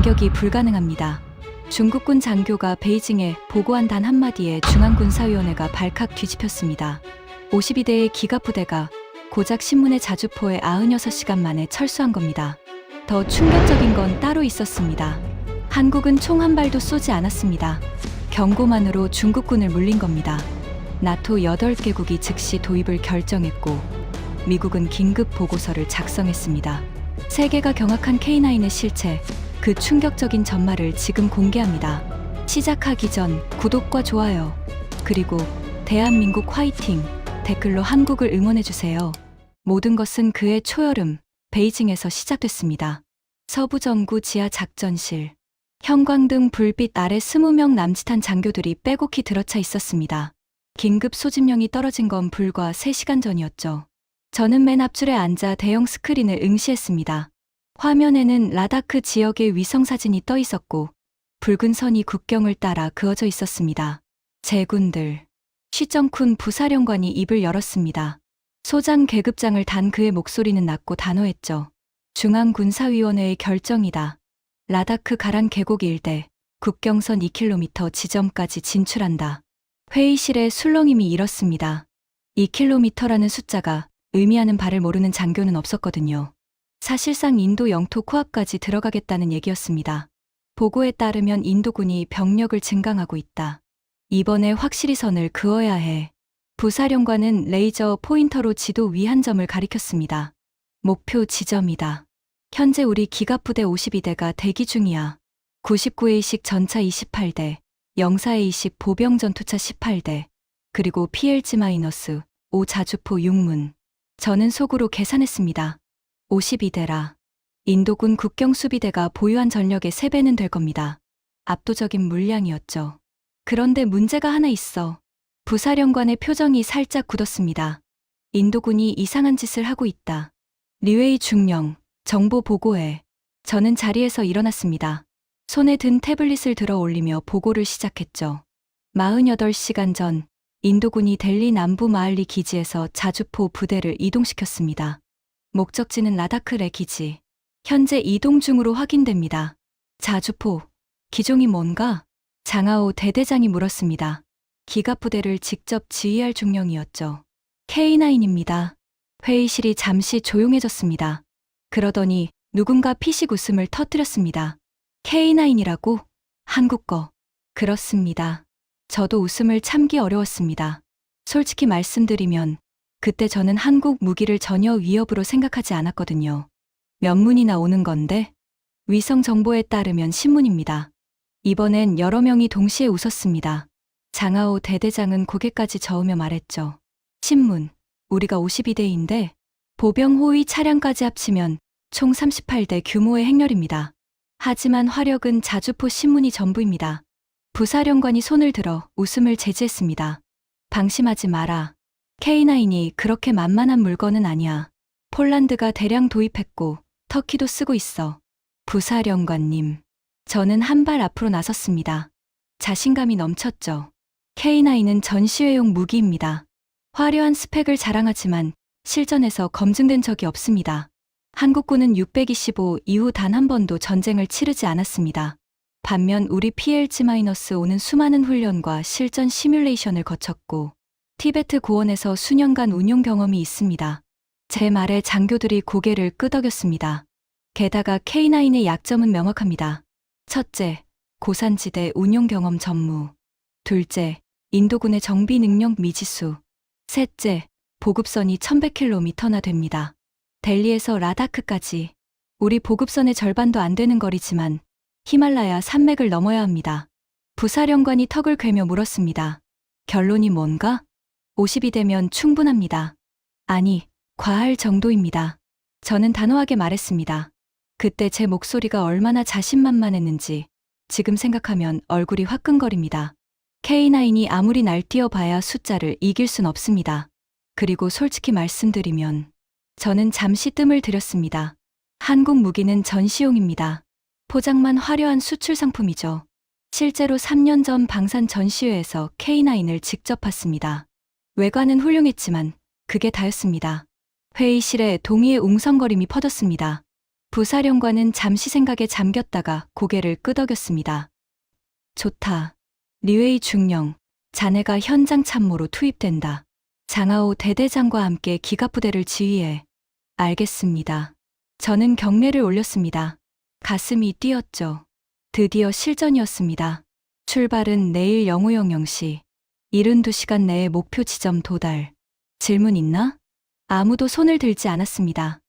반격이 불가능합니다. 중국군 장교가 베이징에 보고한 단 한마디에 중앙군사위원회가 발칵 뒤집혔습니다. 52대의 기갑부대가 고작 신문의 자주포에 96시간 만에 철수한 겁니다. 더 충격적인 건 따로 있었습니다. 한국은 총 한 발도 쏘지 않았습니다. 경고만으로 중국군을 물린 겁니다. 나토 8개국이 즉시 도입을 결정했고 미국은 긴급 보고서를 작성했습니다. 세계가 경악한 K9의 실체, 그 충격적인 전말을 지금 공개합니다. 시작하기 전 구독과 좋아요, 그리고 대한민국 화이팅 댓글로 한국을 응원해주세요. 모든 것은 그해 초여름 베이징에서 시작됐습니다. 서부정구 지하 작전실. 형광등 불빛 아래 20명 남짓한 장교들이 빼곡히 들어차 있었습니다. 긴급 소집령이 떨어진 건 불과 3시간 전이었죠. 저는 맨 앞줄에 앉아 대형 스크린을 응시했습니다. 화면에는 라다크 지역의 위성사진이 떠 있었고 붉은 선이 국경을 따라 그어져 있었습니다. 제군들. 시정쿤 부사령관이 입을 열었습니다. 소장 계급장을 단 그의 목소리는 낮고 단호했죠. 중앙군사위원회의 결정이다. 라다크 가란 계곡 일대 국경선 2km 지점까지 진출한다. 회의실에 술렁임이 일었습니다. 2km라는 숫자가 의미하는 바를 모르는 장교는 없었거든요. 사실상 인도 영토 코앞까지 들어가겠다는 얘기였습니다. 보고에 따르면 인도군이 병력을 증강하고 있다. 이번에 확실히 선을 그어야 해. 부사령관은 레이저 포인터로 지도 위 한 점을 가리켰습니다. 목표 지점이다. 현재 우리 기갑부대 52대가 대기 중이야. 99A식 전차 28대, 영사 A식 보병 전투차 18대, 그리고 PLG-5 자주포 6문. 저는 속으로 계산했습니다. 52대라. 인도군 국경수비대가 보유한 전력의 3배는 될 겁니다. 압도적인 물량이었죠. 그런데 문제가 하나 있어. 부사령관의 표정이 살짝 굳었습니다. 인도군이 이상한 짓을 하고 있다. 리웨이 중령, 정보 보고해. 저는 자리에서 일어났습니다. 손에 든 태블릿을 들어 올리며 보고를 시작했죠. 48시간 전 인도군이 델리 남부 마을리 기지에서 자주포 부대를 이동시켰습니다. 목적지는 라다크레 기지. 현재 이동 중으로 확인됩니다. 자주포, 기종이 뭔가? 장하오 대대장이 물었습니다. 기갑부대를 직접 지휘할 중령이었죠. K9입니다. 회의실이 잠시 조용해졌습니다. 그러더니 누군가 피식 웃음을 터뜨렸습니다. K9이라고? 한국 거. 그렇습니다. 저도 웃음을 참기 어려웠습니다. 솔직히 말씀드리면 그때 저는 한국 무기를 전혀 위협으로 생각하지 않았거든요. 면문이나 오는 건데 위성 정보에 따르면 신문입니다. 이번엔 여러 명이 동시에 웃었습니다. 장하오 대대장은 고개까지 저으며 말했죠. 신문, 우리가 52대인데 보병 호위 차량까지 합치면 총 38대 규모의 행렬입니다. 하지만 화력은 자주포 신문이 전부입니다. 부사령관이 손을 들어 웃음을 제지했습니다. 방심하지 마라. K9이 그렇게 만만한 물건은 아니야. 폴란드가 대량 도입했고 터키도 쓰고 있어. 부사령관님. 저는 한 발 앞으로 나섰습니다. 자신감이 넘쳤죠. K9은 전시회용 무기입니다. 화려한 스펙을 자랑하지만 실전에서 검증된 적이 없습니다. 한국군은 625 이후 단 한 번도 전쟁을 치르지 않았습니다. 반면 우리 PLG-5는 수많은 훈련과 실전 시뮬레이션을 거쳤고 티베트 고원에서 수년간 운용 경험이 있습니다. 제 말에 장교들이 고개를 끄덕였습니다. 게다가 K9의 약점은 명확합니다. 첫째, 고산지대 운용 경험 전무. 둘째, 인도군의 정비 능력 미지수. 셋째, 보급선이 1100km나 됩니다. 델리에서 라다크까지. 우리 보급선의 절반도 안 되는 거리지만 히말라야 산맥을 넘어야 합니다. 부사령관이 턱을 괴며 물었습니다. 결론이 뭔가? 52대면 충분합니다. 아니, 과할 정도입니다. 저는 단호하게 말했습니다. 그때 제 목소리가 얼마나 자신만만했는지 지금 생각하면 얼굴이 화끈거립니다. K9이 아무리 날뛰어봐야 숫자를 이길 순 없습니다. 그리고 솔직히 말씀드리면 저는 잠시 뜸을 들였습니다. 한국 무기는 전시용입니다. 포장만 화려한 수출 상품이죠. 실제로 3년 전 방산 전시회에서 K9을 직접 봤습니다. 외관은 훌륭했지만 그게 다였습니다. 회의실에 동의의 웅성거림이 퍼졌습니다. 부사령관은 잠시 생각에 잠겼다가 고개를 끄덕였습니다. 좋다. 류웨이 중령, 자네가 현장 참모로 투입된다. 장하오 대대장과 함께 기갑부대를 지휘해. 알겠습니다. 저는 경례를 올렸습니다. 가슴이 뛰었죠. 드디어 실전이었습니다. 출발은 내일 영우영 0시. 72시간 내에 목표 지점 도달. 질문 있나? 아무도 손을 들지 않았습니다.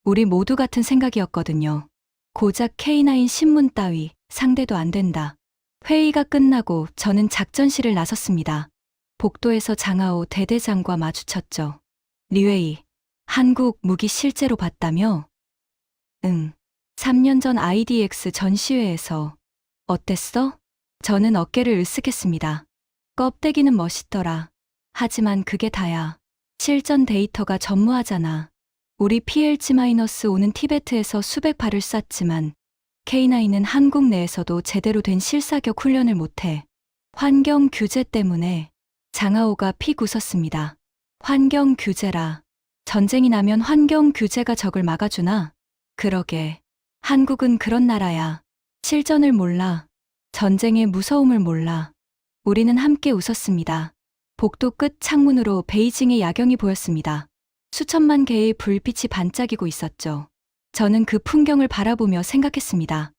우리 모두 같은 생각이었거든요. 고작 K9 신문 따위 상대도 안 된다. 회의가 끝나고 저는 작전실을 나섰습니다. 복도에서 장하오 대대장과 마주쳤죠. 류웨이, 한국 무기 실제로 봤다며? 응. 3년 전 IDX 전시회에서. 어땠어? 저는 어깨를 으쓱했습니다. 껍데기는 멋있더라. 하지만 그게 다야. 실전 데이터가 전무하잖아. 우리 PLG-5는 티베트에서 수백 발을 쐈지만 K9은 한국 내에서도 제대로 된 실사격 훈련을 못해. 환경 규제 때문에. 장하오가 픽 웃었습니다. 환경 규제라. 전쟁이 나면 환경 규제가 적을 막아주나? 그러게. 한국은 그런 나라야. 실전을 몰라. 전쟁의 무서움을 몰라. 우리는 함께 웃었습니다. 복도 끝 창문으로 베이징의 야경이 보였습니다. 수천만 개의 불빛이 반짝이고 있었죠. 저는 그 풍경을 바라보며 생각했습니다.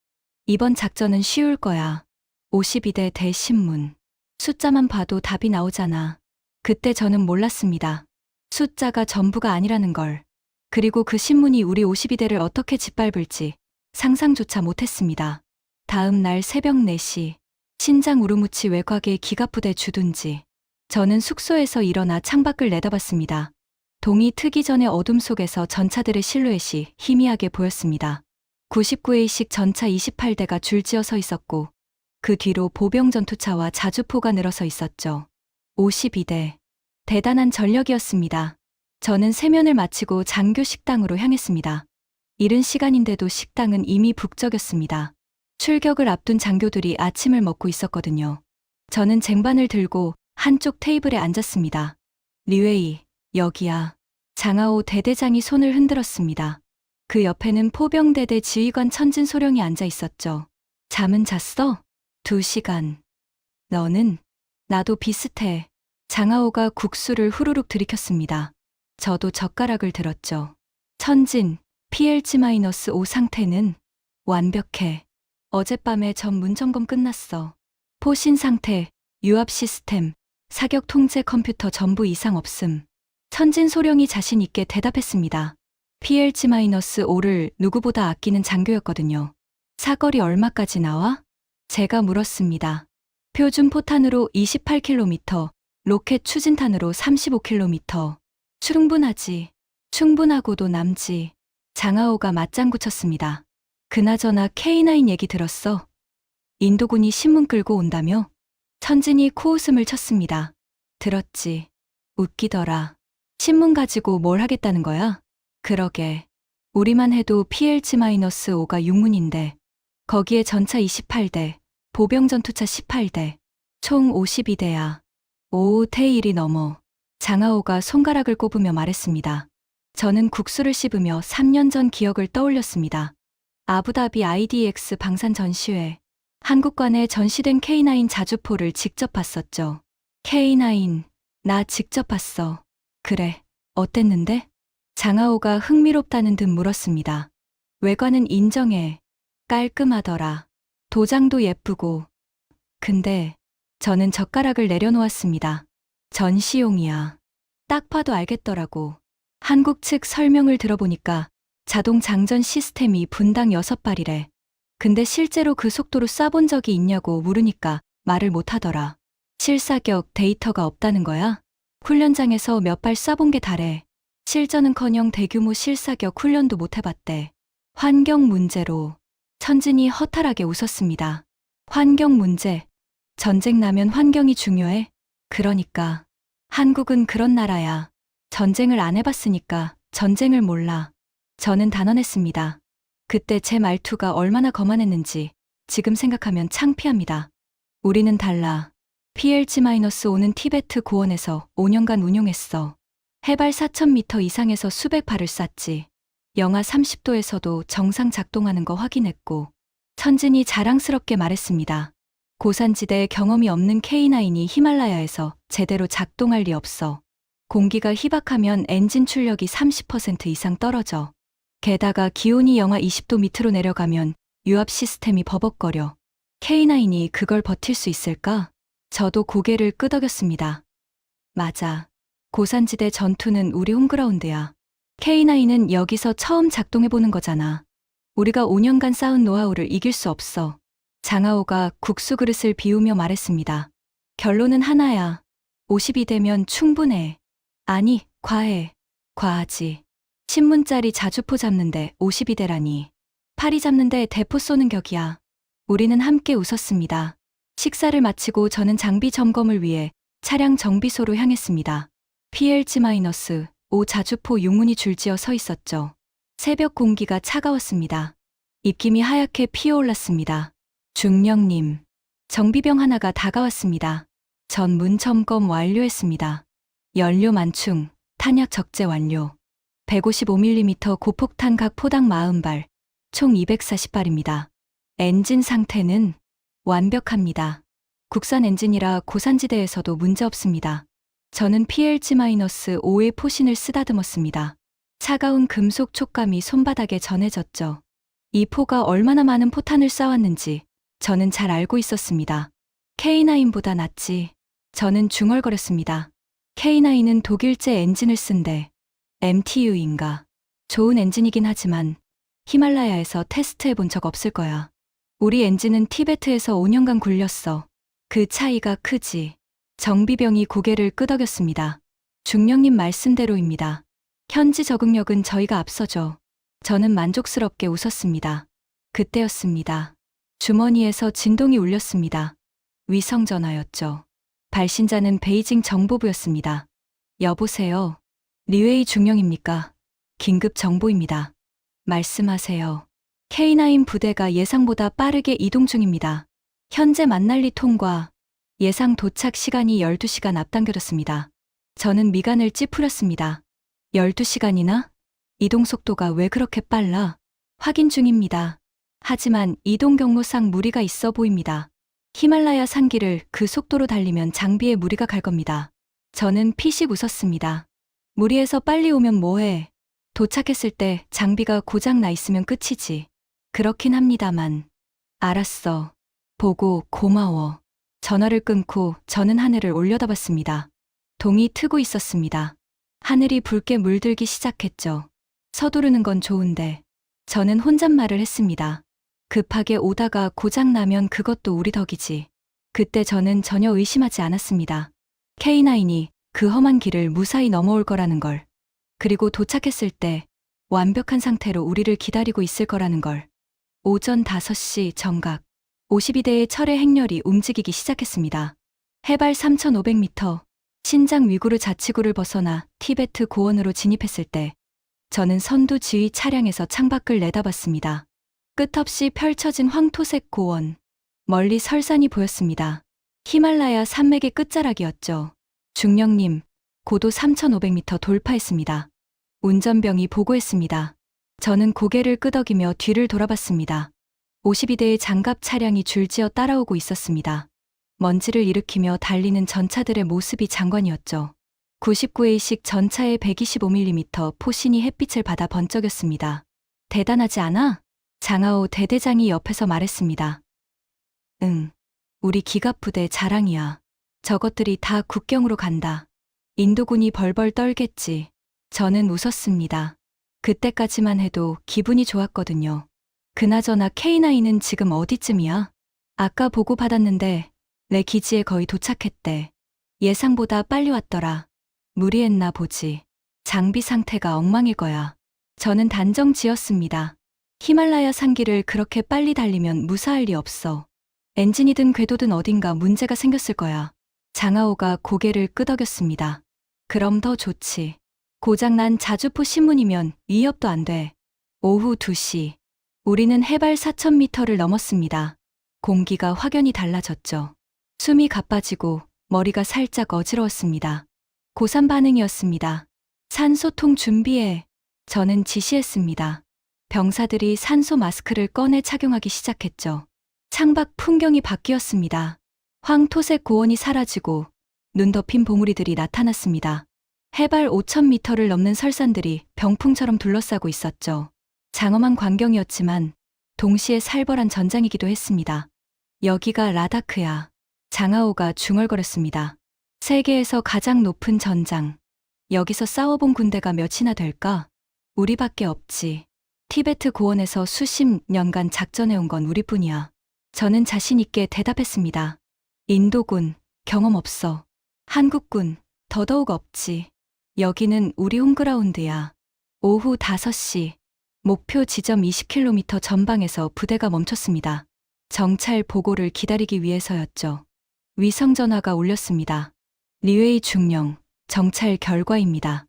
이번 작전은 쉬울 거야. 52대 대신문. 숫자만 봐도 답이 나오잖아. 그때 저는 몰랐습니다. 숫자가 전부가 아니라는 걸. 그리고 그 신문이 우리 52대를 어떻게 짓밟을지 상상조차 못했습니다. 다음 날 새벽 4시, 신장 우르무치 외곽의 기갑부대 주둔지. 저는 숙소에서 일어나 창밖을 내다봤습니다. 동이 트기 전의 어둠 속에서 전차들의 실루엣이 희미하게 보였습니다. 99A식 전차 28대가 줄지어 서 있었고 그 뒤로 보병 전투차와 자주포가 늘어서 있었죠. 52대. 대단한 전력이었습니다. 저는 세면을 마치고 장교 식당으로 향했습니다. 이른 시간인데도 식당은 이미 북적였습니다. 출격을 앞둔 장교들이 아침을 먹고 있었거든요. 저는 쟁반을 들고 한쪽 테이블에 앉았습니다. 류웨이, 여기야. 장하오 대대장이 손을 흔들었습니다. 그 옆에는 포병대대 지휘관 천진소령이 앉아 있었죠. 잠은 잤어? 2시간. 너는? 나도 비슷해. 장하오가 국수를 후루룩 들이켰습니다. 저도 젓가락을 들었죠. 천진, PLG-5 상태는? 완벽해. 어젯밤에 전문 점검 끝났어. 포신 상태, 유압 시스템, 사격 통제 컴퓨터 전부 이상 없음. 천진 소령이 자신 있게 대답했습니다. PLG-5를 누구보다 아끼는 장교였거든요. 사거리 얼마까지 나와? 제가 물었습니다. 표준 포탄으로 28km, 로켓 추진탄으로 35km. 충분하지. 충분하고도 남지. 장하오가 맞장구 쳤습니다. 그나저나 K9 얘기 들었어? 인도군이 신문 끌고 온다며? 천진이 코웃음을 쳤습니다. 들었지. 웃기더라. 신문 가지고 뭘 하겠다는 거야? 그러게. 우리만 해도 PLG-5가 육문인데 거기에 전차 28대, 보병 전투차 18대, 총 52대야. 오, 대1이 넘어. 장하오가 손가락을 꼽으며 말했습니다. 저는 국수를 씹으며 3년 전 기억을 떠올렸습니다. 아부다비 IDX 방산 전시회. 한국관에 전시된 K9 자주포를 직접 봤었죠. K9, 나 직접 봤어. 그래, 어땠는데? 장하오가 흥미롭다는 듯 물었습니다. 외관은 인정해. 깔끔하더라. 도장도 예쁘고. 근데 저는 젓가락을 내려놓았습니다. 전시용이야. 딱 봐도 알겠더라고. 한국 측 설명을 들어보니까 자동 장전 시스템이 분당 6발이래. 근데 실제로 그 속도로 쏴본 적이 있냐고 물으니까 말을 못하더라. 실사격 데이터가 없다는 거야? 훈련장에서 몇 발 쏴본 게 다래. 실전은커녕 대규모 실사격 훈련도 못 해봤대. 환경 문제로. 천진이 허탈하게 웃었습니다. 환경 문제. 전쟁 나면 환경이 중요해? 그러니까. 한국은 그런 나라야. 전쟁을 안 해봤으니까 전쟁을 몰라. 저는 단언했습니다. 그때 제 말투가 얼마나 거만했는지 지금 생각하면 창피합니다. 우리는 달라. PLG-5는 티베트 고원에서 5년간 운용했어. 해발 4,000m 이상에서 수백 발을 쐈지. 영하 30도에서도 정상 작동하는 거 확인했고, 천진이 자랑스럽게 말했습니다. 고산지대에 경험이 없는 K9이 히말라야에서 제대로 작동할 리 없어. 공기가 희박하면 엔진 출력이 30% 이상 떨어져. 게다가 기온이 영하 20도 밑으로 내려가면 유압 시스템이 버벅거려. K9이 그걸 버틸 수 있을까? 저도 고개를 끄덕였습니다. 맞아. 고산지대 전투는 우리 홈그라운드야. K9은 여기서 처음 작동해보는 거잖아. 우리가 5년간 쌓은 노하우를 이길 수 없어. 장하오가 국수 그릇을 비우며 말했습니다. 결론은 하나야. 52대면 충분해. 아니, 과해. 과하지. 신문짜리 자주포 잡는데 52대라니. 파리 잡는데 대포 쏘는 격이야. 우리는 함께 웃었습니다. 식사를 마치고 저는 장비 점검을 위해 차량 정비소로 향했습니다. PLG-5 자주포 용문이 줄지어 서 있었죠. 새벽 공기가 차가웠습니다. 입김이 하얗게 피어올랐습니다. 중령님. 정비병 하나가 다가왔습니다. 전 문 점검 완료했습니다. 연료 만충, 탄약 적재 완료. 155mm 고폭탄 각 포당 40발, 총 240발입니다. 엔진 상태는 완벽합니다. 국산 엔진이라 고산지대에서도 문제없습니다. 저는 PLG-5의 포신을 쓰다듬었습니다. 차가운 금속 촉감이 손바닥에 전해졌죠. 이 포가 얼마나 많은 포탄을 쏴왔는지 저는 잘 알고 있었습니다. K9보다 낫지. 저는 중얼거렸습니다. K9은 독일제 엔진을 쓴대. MTU인가. 좋은 엔진이긴 하지만 히말라야에서 테스트해 본 적 없을 거야. 우리 엔진은 티베트에서 5년간 굴렸어. 그 차이가 크지. 정비병이 고개를 끄덕였습니다. 중령님 말씀대로입니다. 현지 적응력은 저희가 앞서죠. 저는 만족스럽게 웃었습니다. 그때였습니다. 주머니에서 진동이 울렸습니다. 위성전화였죠. 발신자는 베이징 정보부였습니다. 여보세요. 리웨이 중령입니까? 긴급 정보입니다. 말씀하세요. K9 부대가 예상보다 빠르게 이동 중입니다. 현재 만날리 통과. 예상 도착 시간이 12시간 앞당겨졌습니다. 저는 미간을 찌푸렸습니다. 12시간이나? 이동 속도가 왜 그렇게 빨라? 확인 중입니다. 하지만 이동 경로상 무리가 있어 보입니다. 히말라야 산길을 그 속도로 달리면 장비에 무리가 갈 겁니다. 저는 피식 웃었습니다. 무리해서 빨리 오면 뭐해? 도착했을 때 장비가 고장 나 있으면 끝이지. 그렇긴 합니다만. 알았어. 보고 고마워. 전화를 끊고 저는 하늘을 올려다봤습니다. 동이 트고 있었습니다. 하늘이 붉게 물들기 시작했죠. 서두르는 건 좋은데. 저는 혼잣말을 했습니다. 급하게 오다가 고장나면 그것도 우리 덕이지. 그때 저는 전혀 의심하지 않았습니다. K9이 그 험한 길을 무사히 넘어올 거라는 걸. 그리고 도착했을 때 완벽한 상태로 우리를 기다리고 있을 거라는 걸. 오전 5시 정각. 52대의 철의 행렬이 움직이기 시작했습니다. 해발 3,500m, 신장 위구르 자치구를 벗어나 티베트 고원으로 진입했을 때 저는 선두 지휘 차량에서 창밖을 내다봤습니다. 끝없이 펼쳐진 황토색 고원, 멀리 설산이 보였습니다. 히말라야 산맥의 끝자락이었죠. 중령님, 고도 3,500m 돌파했습니다. 운전병이 보고했습니다. 저는 고개를 끄덕이며 뒤를 돌아봤습니다. 52대의 장갑 차량이 줄지어 따라오고 있었습니다. 먼지를 일으키며 달리는 전차들의 모습이 장관이었죠. 99A식 전차의 125mm 포신이 햇빛을 받아 번쩍였습니다. 대단하지 않아? 장하오 대대장이 옆에서 말했습니다. 응, 우리 기갑부대 자랑이야. 저것들이 다 국경으로 간다. 인도군이 벌벌 떨겠지. 저는 웃었습니다. 그때까지만 해도 기분이 좋았거든요. 그나저나 K9은 지금 어디쯤이야? 아까 보고받았는데 내 기지에 거의 도착했대. 예상보다 빨리 왔더라. 무리했나 보지. 장비 상태가 엉망일 거야. 저는 단정 지었습니다. 히말라야 산길을 그렇게 빨리 달리면 무사할 리 없어. 엔진이든 궤도든 어딘가 문제가 생겼을 거야. 장하오가 고개를 끄덕였습니다. 그럼 더 좋지. 고장난 자주포 신문이면 위협도 안 돼. 오후 2시. 우리는 해발 4,000m를 넘었습니다. 공기가 확연히 달라졌죠. 숨이 가빠지고 머리가 살짝 어지러웠습니다. 고산 반응이었습니다. 산소통 준비해. 저는 지시했습니다. 병사들이 산소 마스크를 꺼내 착용하기 시작했죠. 창밖 풍경이 바뀌었습니다. 황토색 고원이 사라지고 눈 덮인 봉우리들이 나타났습니다. 해발 5,000m를 넘는 설산들이 병풍처럼 둘러싸고 있었죠. 장엄한 광경이었지만 동시에 살벌한 전장이기도 했습니다. 여기가 라다크야. 장하오가 중얼거렸습니다. 세계에서 가장 높은 전장. 여기서 싸워본 군대가 몇이나 될까? 우리밖에 없지. 티베트 고원에서 수십 년간 작전해온 건 우리뿐이야. 저는 자신 있게 대답했습니다. 인도군, 경험 없어. 한국군, 더더욱 없지. 여기는 우리 홈그라운드야. 오후 5시, 목표 지점 20km 전방에서 부대가 멈췄습니다. 정찰 보고를 기다리기 위해서였죠. 위성 전화가 울렸습니다. 리웨이 중령, 정찰 결과입니다.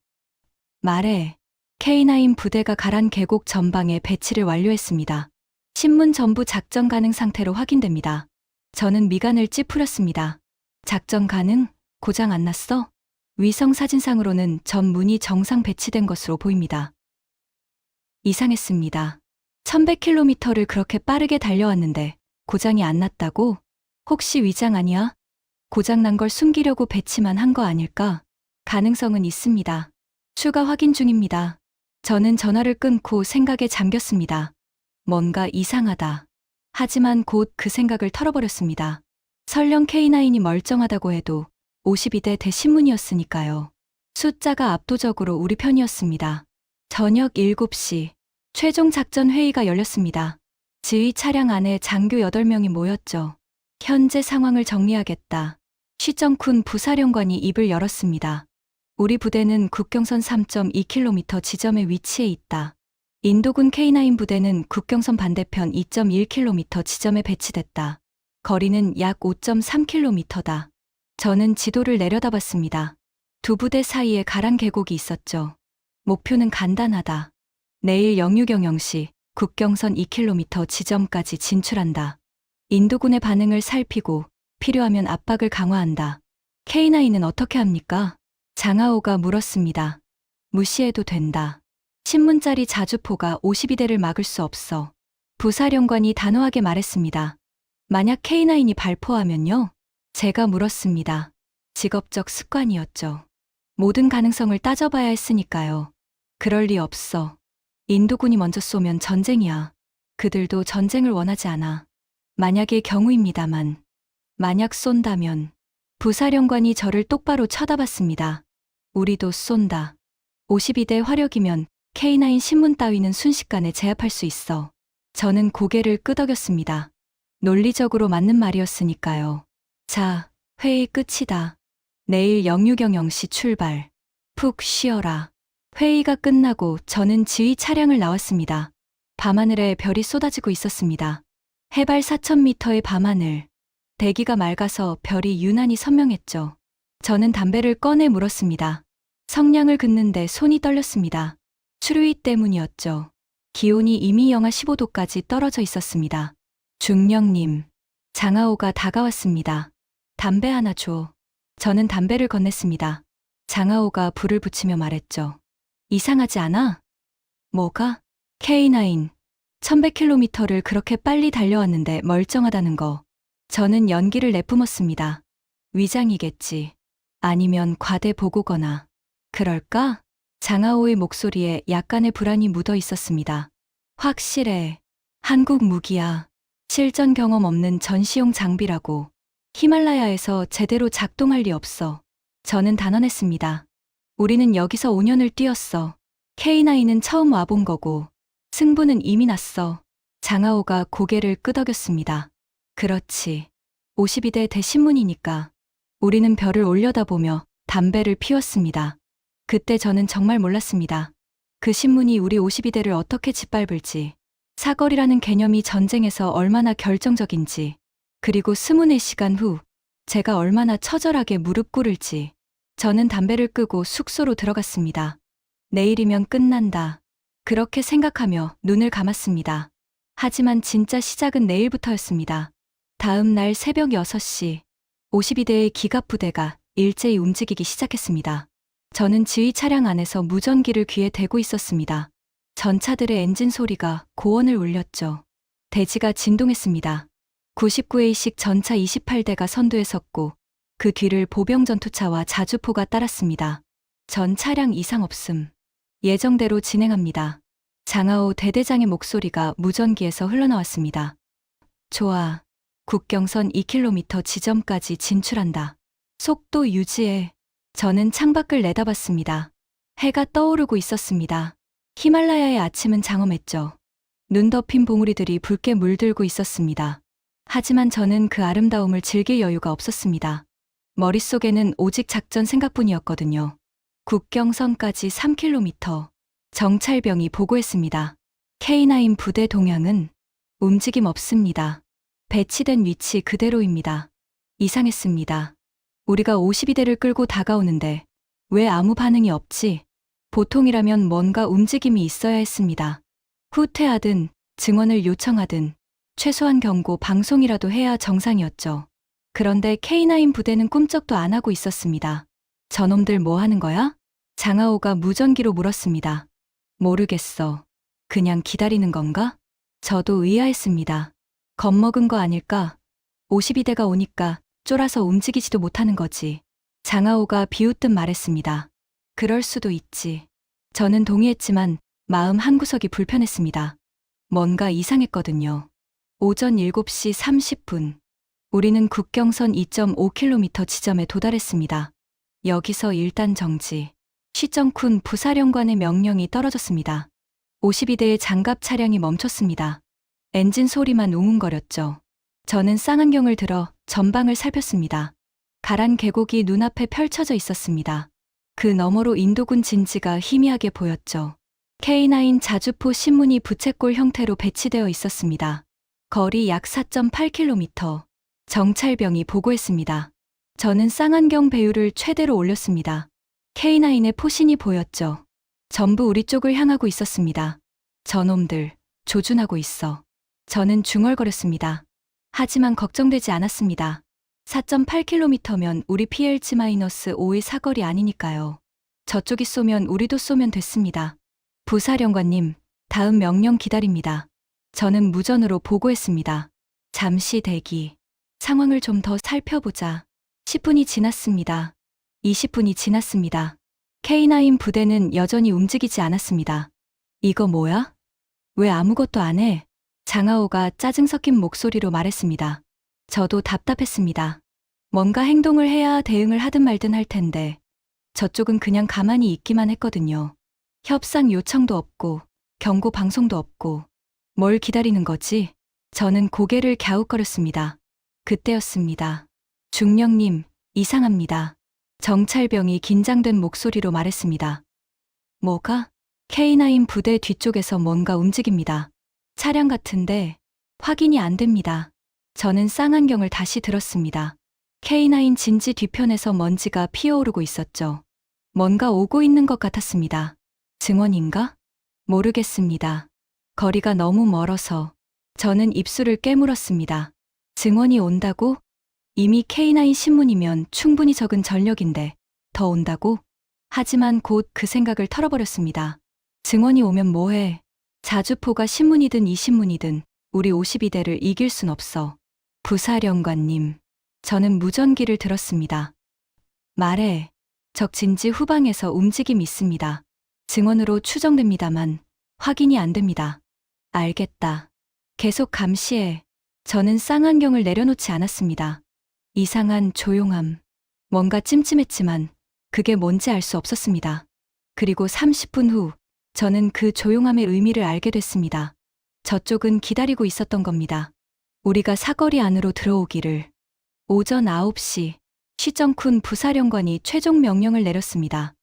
말해. K9 부대가 가란 계곡 전방에 배치를 완료했습니다. 신문 전부 작전 가능 상태로 확인됩니다. 저는 미간을 찌푸렸습니다. 작전 가능? 고장 안 났어? 위성 사진상으로는 전 문이 정상 배치된 것으로 보입니다. 이상했습니다. 1100km를 그렇게 빠르게 달려왔는데 고장이 안 났다고? 혹시 위장 아니야? 고장 난 걸 숨기려고 배치만 한 거 아닐까? 가능성은 있습니다. 추가 확인 중입니다. 저는 전화를 끊고 생각에 잠겼습니다. 뭔가 이상하다. 하지만 곧 그 생각을 털어버렸습니다. 설령 K9이 멀쩡하다고 해도 52대 대신문이었으니까요. 숫자가 압도적으로 우리 편이었습니다. 저녁 7시, 최종 작전 회의가 열렸습니다. 지휘 차량 안에 장교 8명이 모였죠. 현재 상황을 정리하겠다. 쉬정쿤 부사령관이 입을 열었습니다. 우리 부대는 국경선 3.2km 지점에 위치해 있다. 인도군 K9 부대는 국경선 반대편 2.1km 지점에 배치됐다. 거리는 약 5.3km다. 저는 지도를 내려다봤습니다. 두 부대 사이에 가란 계곡이 있었죠. 목표는 간단하다. 내일 영유경 0시 국경선 2km 지점까지 진출한다. 인도군의 반응을 살피고 필요하면 압박을 강화한다. K9은 어떻게 합니까? 장하오가 물었습니다. 무시해도 된다. 신문짜리 자주포가 52대를 막을 수 없어. 부사령관이 단호하게 말했습니다. 만약 K9이 발포하면요? 제가 물었습니다. 직업적 습관이었죠. 모든 가능성을 따져봐야 했으니까요. 그럴 리 없어. 인도군이 먼저 쏘면 전쟁이야. 그들도 전쟁을 원하지 않아. 만약의 경우입니다만. 만약 쏜다면. 부사령관이 저를 똑바로 쳐다봤습니다. 우리도 쏜다. 52대 화력이면 K9 신문 따위는 순식간에 제압할 수 있어. 저는 고개를 끄덕였습니다. 논리적으로 맞는 말이었으니까요. 자, 회의 끝이다. 내일 영유경 0시 출발. 푹 쉬어라. 회의가 끝나고 저는 지휘 차량을 나왔습니다. 밤하늘에 별이 쏟아지고 있었습니다. 해발 4,000m의 밤하늘. 대기가 맑아서 별이 유난히 선명했죠. 저는 담배를 꺼내 물었습니다. 성냥을 긋는데 손이 떨렸습니다. 추루이 때문이었죠. 기온이 이미 영하 15도까지 떨어져 있었습니다. 중령님, 장하오가 다가왔습니다. 담배 하나 줘. 저는 담배를 건넸습니다. 장하오가 불을 붙이며 말했죠. 이상하지 않아? 뭐가? K9, 1100km를 그렇게 빨리 달려왔는데 멀쩡하다는 거. 저는 연기를 내뿜었습니다. 위장이겠지. 아니면 과대 보고거나. 그럴까? 장하오의 목소리에 약간의 불안이 묻어 있었습니다. 확실해. 한국 무기야. 실전 경험 없는 전시용 장비라고. 히말라야에서 제대로 작동할 리 없어. 저는 단언했습니다. 우리는 여기서 5년을 뛰었어. K9은 처음 와본 거고. 승부는 이미 났어. 장하오가 고개를 끄덕였습니다. 그렇지. 52대 대신문이니까. 우리는 별을 올려다보며 담배를 피웠습니다. 그때 저는 정말 몰랐습니다. 그 신문이 우리 52대를 어떻게 짓밟을지, 사거리라는 개념이 전쟁에서 얼마나 결정적인지, 그리고 24시간 후 제가 얼마나 처절하게 무릎 꿇을지. 저는 담배를 끄고 숙소로 들어갔습니다. 내일이면 끝난다. 그렇게 생각하며 눈을 감았습니다. 하지만 진짜 시작은 내일부터였습니다. 다음 날 새벽 6시, 52대의 기갑부대가 일제히 움직이기 시작했습니다. 저는 지휘 차량 안에서 무전기를 귀에 대고 있었습니다. 전차들의 엔진 소리가 고원을 울렸죠. 대지가 진동했습니다. 99A식 전차 28대가 선두에 섰고 그 뒤를 보병 전투차와 자주포가 따랐습니다. 전 차량 이상 없음. 예정대로 진행합니다. 장하오 대대장의 목소리가 무전기에서 흘러나왔습니다. 좋아. 국경선 2km 지점까지 진출한다. 속도 유지해. 저는 창밖을 내다봤습니다. 해가 떠오르고 있었습니다. 히말라야의 아침은 장엄했죠. 눈 덮인 봉우리들이 붉게 물들고 있었습니다. 하지만 저는 그 아름다움을 즐길 여유가 없었습니다. 머릿속에는 오직 작전 생각뿐이었거든요. 국경선까지 3km. 정찰병이 보고했습니다. K9 부대 동향은 움직임 없습니다. 배치된 위치 그대로입니다. 이상했습니다. 우리가 52대를 끌고 다가오는데 왜 아무 반응이 없지? 보통이라면 뭔가 움직임이 있어야 했습니다. 후퇴하든 증언을 요청하든 최소한 경고 방송이라도 해야 정상이었죠. 그런데 K9 부대는 꿈쩍도 안 하고 있었습니다. 저놈들 뭐 하는 거야? 장하오가 무전기로 물었습니다. 모르겠어. 그냥 기다리는 건가? 저도 의아했습니다. 겁먹은 거 아닐까? 52대가 오니까 쫄아서 움직이지도 못하는 거지. 장하오가 비웃듯 말했습니다. 그럴 수도 있지. 저는 동의했지만 마음 한구석이 불편했습니다. 뭔가 이상했거든요. 오전 7시 30분. 우리는 국경선 2.5km 지점에 도달했습니다. 여기서 일단 정지. 시정쿤 부사령관의 명령이 떨어졌습니다. 52대의 장갑 차량이 멈췄습니다. 엔진 소리만 웅웅거렸죠. 저는 쌍안경을 들어 전방을 살폈습니다. 가란 계곡이 눈앞에 펼쳐져 있었습니다. 그 너머로 인도군 진지가 희미하게 보였죠. K9 자주포 신문이 부채꼴 형태로 배치되어 있었습니다. 거리 약 4.8km. 정찰병이 보고했습니다. 저는 쌍안경 배율을 최대로 올렸습니다. K9의 포신이 보였죠. 전부 우리 쪽을 향하고 있었습니다. 저놈들, 조준하고 있어. 저는 중얼거렸습니다. 하지만 걱정되지 않았습니다. 4.8km면 우리 PLG-5의 사거리 아니니까요. 저쪽이 쏘면 우리도 쏘면 됐습니다. 부사령관님, 다음 명령 기다립니다. 저는 무전으로 보고했습니다. 잠시 대기. 상황을 좀 더 살펴보자. 10분이 지났습니다. 20분이 지났습니다. K9 부대는 여전히 움직이지 않았습니다. 이거 뭐야? 왜 아무것도 안 해? 장하오가 짜증 섞인 목소리로 말했습니다. 저도 답답했습니다. 뭔가 행동을 해야 대응을 하든 말든 할 텐데 저쪽은 그냥 가만히 있기만 했거든요. 협상 요청도 없고 경고 방송도 없고 뭘 기다리는 거지? 저는 고개를 갸웃거렸습니다. 그때였습니다. 중령님, 이상합니다. 정찰병이 긴장된 목소리로 말했습니다. 뭐가? K9 부대 뒤쪽에서 뭔가 움직입니다. 차량 같은데 확인이 안 됩니다. 저는 쌍안경을 다시 들었습니다. K9 진지 뒤편에서 먼지가 피어오르고 있었죠. 뭔가 오고 있는 것 같았습니다. 증원인가? 모르겠습니다. 거리가 너무 멀어서 저는 입술을 깨물었습니다. 증원이 온다고? 이미 K9 신문이면 충분히 적은 전력인데 더 온다고? 하지만 곧 그 생각을 털어버렸습니다. 증원이 오면 뭐해? 자주포가 신문이든 이신문이든 우리 52대를 이길 순 없어. 부사령관님, 저는 무전기를 들었습니다. 말해. 적 진지 후방에서 움직임 있습니다. 증원으로 추정됩니다만 확인이 안 됩니다. 알겠다. 계속 감시해. 저는 쌍안경을 내려놓지 않았습니다. 이상한 조용함. 뭔가 찜찜했지만 그게 뭔지 알 수 없었습니다. 그리고 30분 후 저는 그 조용함의 의미를 알게 됐습니다. 저쪽은 기다리고 있었던 겁니다. 우리가 사거리 안으로 들어오기를. 오전 9시 시정쿤 부사령관이 최종 명령을 내렸습니다.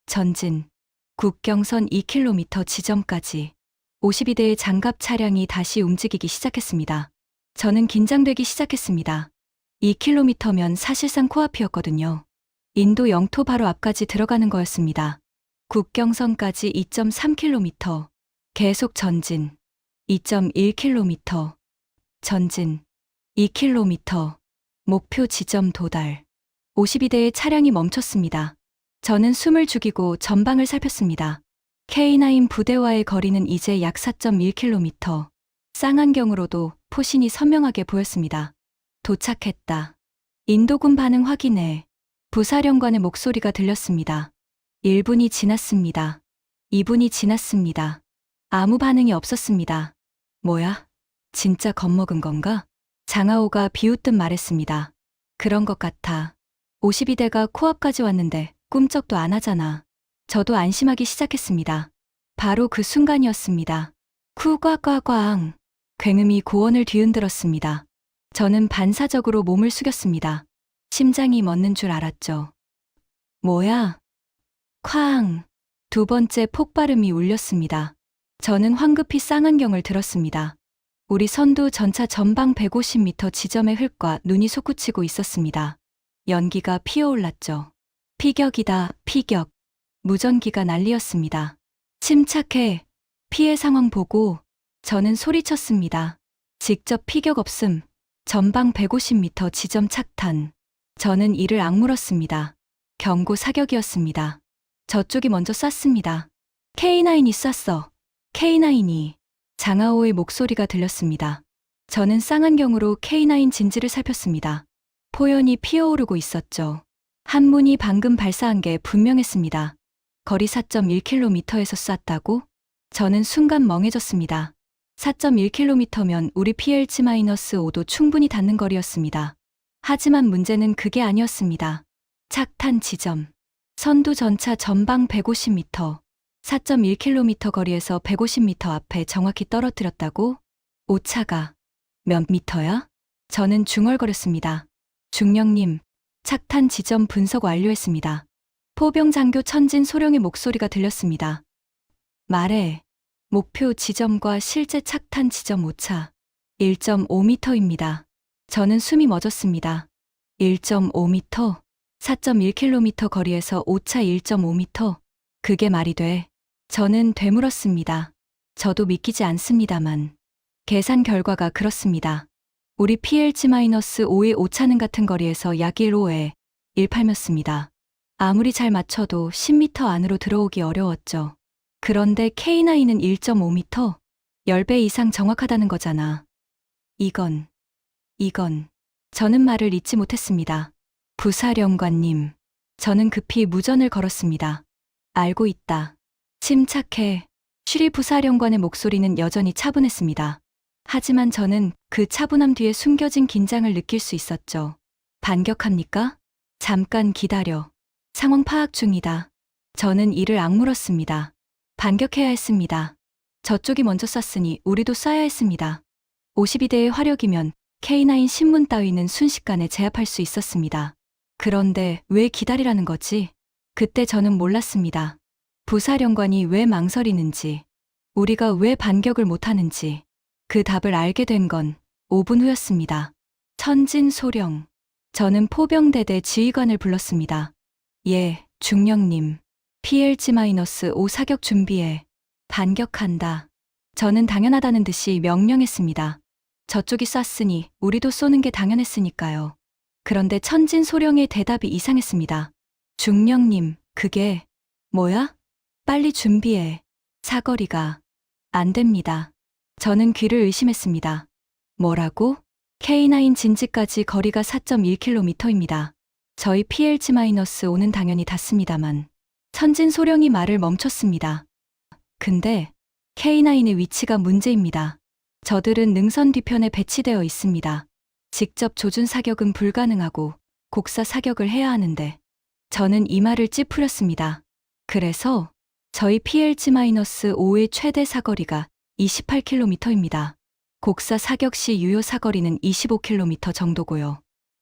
전진. 국경선 2km 지점까지. 52대의 장갑 차량이 다시 움직이기 시작했습니다. 저는 긴장되기 시작했습니다. 2km면 사실상 코앞이었거든요. 인도 영토 바로 앞까지 들어가는 거였습니다. 국경선까지 2.3km. 계속 전진. 2.1km. 전진. 2km. 목표 지점 도달. 52대의 차량이 멈췄습니다. 저는 숨을 죽이고 전방을 살폈습니다. K9 부대와의 거리는 이제 약 4.1km. 쌍안경으로도 포신이 선명하게 보였습니다. 도착했다. 인도군 반응 확인해. 부사령관의 목소리가 들렸습니다. 1분이 지났습니다. 2분이 지났습니다. 아무 반응이 없었습니다. 뭐야? 진짜 겁먹은 건가? 장하오가 비웃듯 말했습니다. 그런 것 같아. 52대가 코앞까지 왔는데 꿈쩍도 안 하잖아. 저도 안심하기 시작했습니다. 바로 그 순간이었습니다. 쿠과과광. 굉음이 고원을 뒤흔들었습니다. 저는 반사적으로 몸을 숙였습니다. 심장이 멎는 줄 알았죠. 뭐야? 쾅! 두 번째 폭발음이 울렸습니다. 저는 황급히 쌍안경을 들었습니다. 우리 선두 전차 전방 150m 지점의 흙과 눈이 솟구치고 있었습니다. 연기가 피어올랐죠. 피격이다, 피격. 무전기가 난리였습니다. 침착해. 피해 상황 보고. 저는 소리쳤습니다. 직접 피격 없음. 전방 150m 지점 착탄. 저는 이를 악물었습니다. 경고 사격이었습니다. 저쪽이 먼저 쐈습니다. K9이 쐈어. K9이. 장하오의 목소리가 들렸습니다. 저는 쌍안경으로 K9 진지를 살폈습니다. 포연이 피어오르고 있었죠. 한문이 방금 발사한 게 분명했습니다. 거리 4.1km에서 쐈다고? 저는 순간 멍해졌습니다. 4.1km면 우리 PLC-5도 충분히 닿는 거리였습니다. 하지만 문제는 그게 아니었습니다. 착탄 지점. 선두 전차 전방 150m. 4.1km 거리에서 150m 앞에 정확히 떨어뜨렸다고? 오차가 몇 미터야? 저는 중얼거렸습니다. 중령님, 착탄 지점 분석 완료했습니다. 포병 장교 천진 소령의 목소리가 들렸습니다. 말해. 목표 지점과 실제 착탄 지점 오차 1.5m입니다. 저는 숨이 멎었습니다. 1.5m? 4.1km 거리에서 오차 1.5m? 그게 말이 돼? 저는 되물었습니다. 저도 믿기지 않습니다만. 계산 결과가 그렇습니다. 우리 PLC-5의 오차는 같은 거리에서 약 1호에 18였습니다. 아무리 잘 맞춰도 10m 안으로 들어오기 어려웠죠. 그런데 K9은 1.5m? 10배 이상 정확하다는 거잖아. 이건. 저는 말을 잇지 못했습니다. 부사령관님. 저는 급히 무전을 걸었습니다. 알고 있다. 침착해. 쉬리 부사령관의 목소리는 여전히 차분했습니다. 하지만 저는 그 차분함 뒤에 숨겨진 긴장을 느낄 수 있었죠. 반격합니까? 잠깐 기다려. 상황 파악 중이다. 저는 이를 악물었습니다. 반격해야 했습니다. 저쪽이 먼저 쐈으니 우리도 쏴야 했습니다. 52대의 화력이면 K9 신문 따위는 순식간에 제압할 수 있었습니다. 그런데 왜 기다리라는 거지? 그때 저는 몰랐습니다. 부사령관이 왜 망설이는지, 우리가 왜 반격을 못하는지, 그 답을 알게 된 건 5분 후였습니다. 천진 소령. 저는 포병대대 지휘관을 불렀습니다. 예, 중령님. PLC-5 사격 준비해. 반격한다. 저는 당연하다는 듯이 명령했습니다. 저쪽이 쐈으니 우리도 쏘는 게 당연했으니까요. 그런데 천진 소령의 대답이 이상했습니다. 중령님, 그게 뭐야? 빨리 준비해. 사거리가 안 됩니다. 저는 귀를 의심했습니다. 뭐라고? K9 진지까지 거리가 4.1km입니다. 저희 PLC-5는 당연히 닿습니다만. 천진 소령이 말을 멈췄습니다. 근데 K9의 위치가 문제입니다. 저들은 능선 뒤편에 배치되어 있습니다. 직접 조준 사격은 불가능하고 곡사 사격을 해야 하는데 저는 이 말을 찌푸렸습니다. 그래서 저희 PLC-5의 최대 사거리가 28km입니다. 곡사 사격 시 유효 사거리는 25km 정도고요.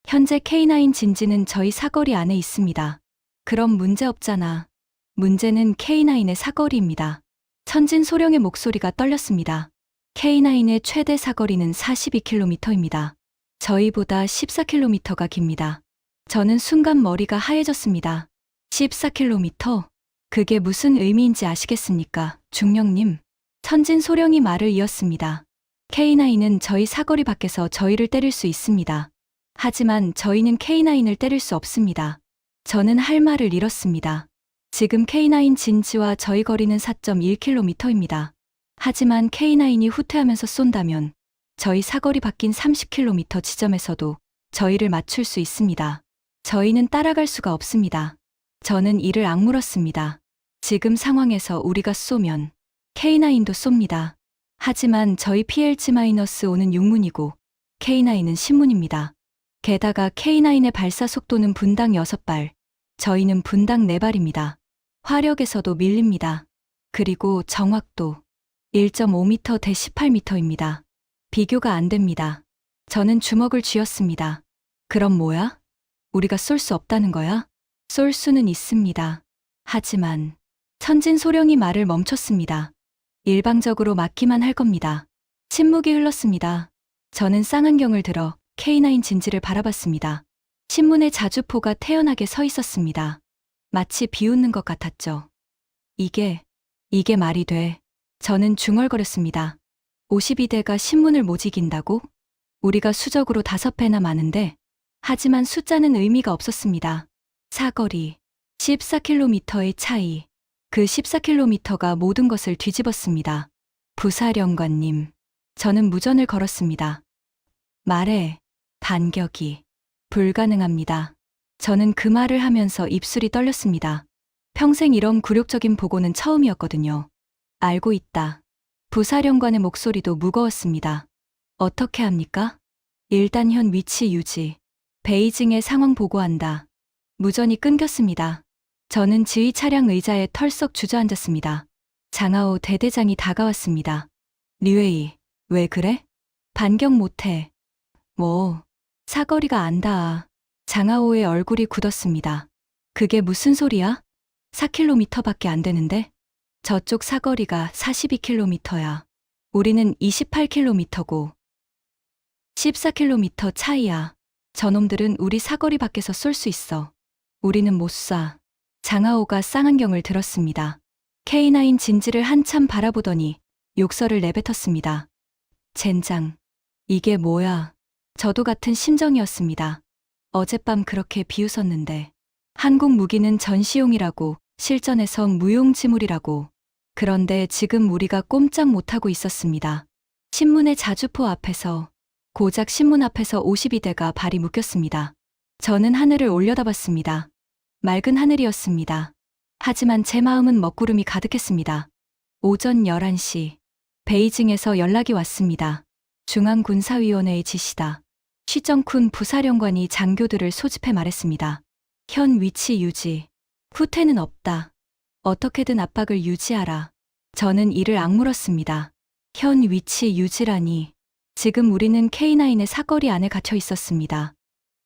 현재 K9 진지는 저희 사거리 안에 있습니다. 그럼 문제 없잖아. 문제는 K9의 사거리입니다. 천진 소령의 목소리가 떨렸습니다. K9의 최대 사거리는 42km입니다. 저희보다 14km가 깁니다. 저는 순간 머리가 하얘졌습니다. 14km? 그게 무슨 의미인지 아시겠습니까, 중령님? 천진 소령이 말을 이었습니다. K9은 저희 사거리 밖에서 저희를 때릴 수 있습니다. 하지만 저희는 K9을 때릴 수 없습니다. 저는 할 말을 잃었습니다. 지금 K9 진지와 저희 거리는 4.1km입니다. 하지만 K9이 후퇴하면서 쏜다면 저희 사거리 바뀐 30km 지점에서도 저희를 맞출 수 있습니다. 저희는 따라갈 수가 없습니다. 저는 이를 악물었습니다. 지금 상황에서 우리가 쏘면 K9도 쏩니다. 하지만 저희 PLG-5는 육문이고 K9은 신문입니다. 게다가 K9의 발사 속도는 분당 6발, 저희는 분당 4발입니다. 화력에서도 밀립니다. 그리고 정확도 1.5m 대 18m입니다. 비교가 안 됩니다. 저는 주먹을 쥐었습니다. 그럼 뭐야? 우리가 쏠 수 없다는 거야? 쏠 수는 있습니다. 하지만 천진소령이 말을 멈췄습니다. 일방적으로 막기만 할 겁니다. 침묵이 흘렀습니다. 저는 쌍안경을 들어 K9 진지를 바라봤습니다. 신문의 자주포가 태연하게 서 있었습니다. 마치 비웃는 것 같았죠. 이게 말이 돼. 저는 중얼거렸습니다. 52대가 신문을 못 이긴다고? 우리가 수적으로 5배나 많은데, 하지만 숫자는 의미가 없었습니다. 사거리 14km의 차이, 그 14km가 모든 것을 뒤집었습니다. 부사령관님, 저는 무전을 걸었습니다. 말해, 반격이 불가능합니다. 저는 그 말을 하면서 입술이 떨렸습니다. 평생 이런 굴욕적인 보고는 처음이었거든요. 알고 있다. 부사령관의 목소리도 무거웠습니다. 어떻게 합니까? 일단 현 위치 유지. 베이징의 상황 보고한다. 무전이 끊겼습니다. 저는 지휘 차량 의자에 털썩 주저앉았습니다. 장하오 대대장이 다가왔습니다. 류에이, 왜 그래? 반격 못해. 뭐, 사거리가 안 닿아. 장하오의 얼굴이 굳었습니다. 그게 무슨 소리야? 4km밖에 안 되는데? 저쪽 사거리가 42km야. 우리는 28km고 14km 차이야. 저놈들은 우리 사거리 밖에서 쏠 수 있어. 우리는 못 쏴. 장하오가 쌍안경을 들었습니다. K9 진지를 한참 바라보더니 욕설을 내뱉었습니다. 젠장. 이게 뭐야. 저도 같은 심정이었습니다. 어젯밤 그렇게 비웃었는데 한국 무기는 전시용이라고, 실전에선 무용지물이라고. 그런데 지금 우리가 꼼짝 못하고 있었습니다. 신문의 자주포 앞에서, 고작 신문 앞에서 52대가 발이 묶였습니다. 저는 하늘을 올려다봤습니다. 맑은 하늘이었습니다. 하지만 제 마음은 먹구름이 가득했습니다. 오전 11시, 베이징에서 연락이 왔습니다. 중앙군사위원회의 지시다. 쉬정쿤 부사령관이 장교들을 소집해 말했습니다. 현 위치 유지. 후퇴는 없다. 어떻게든 압박을 유지하라. 저는 이를 악물었습니다. 현 위치 유지라니. 지금 우리는 K9의 사거리 안에 갇혀 있었습니다.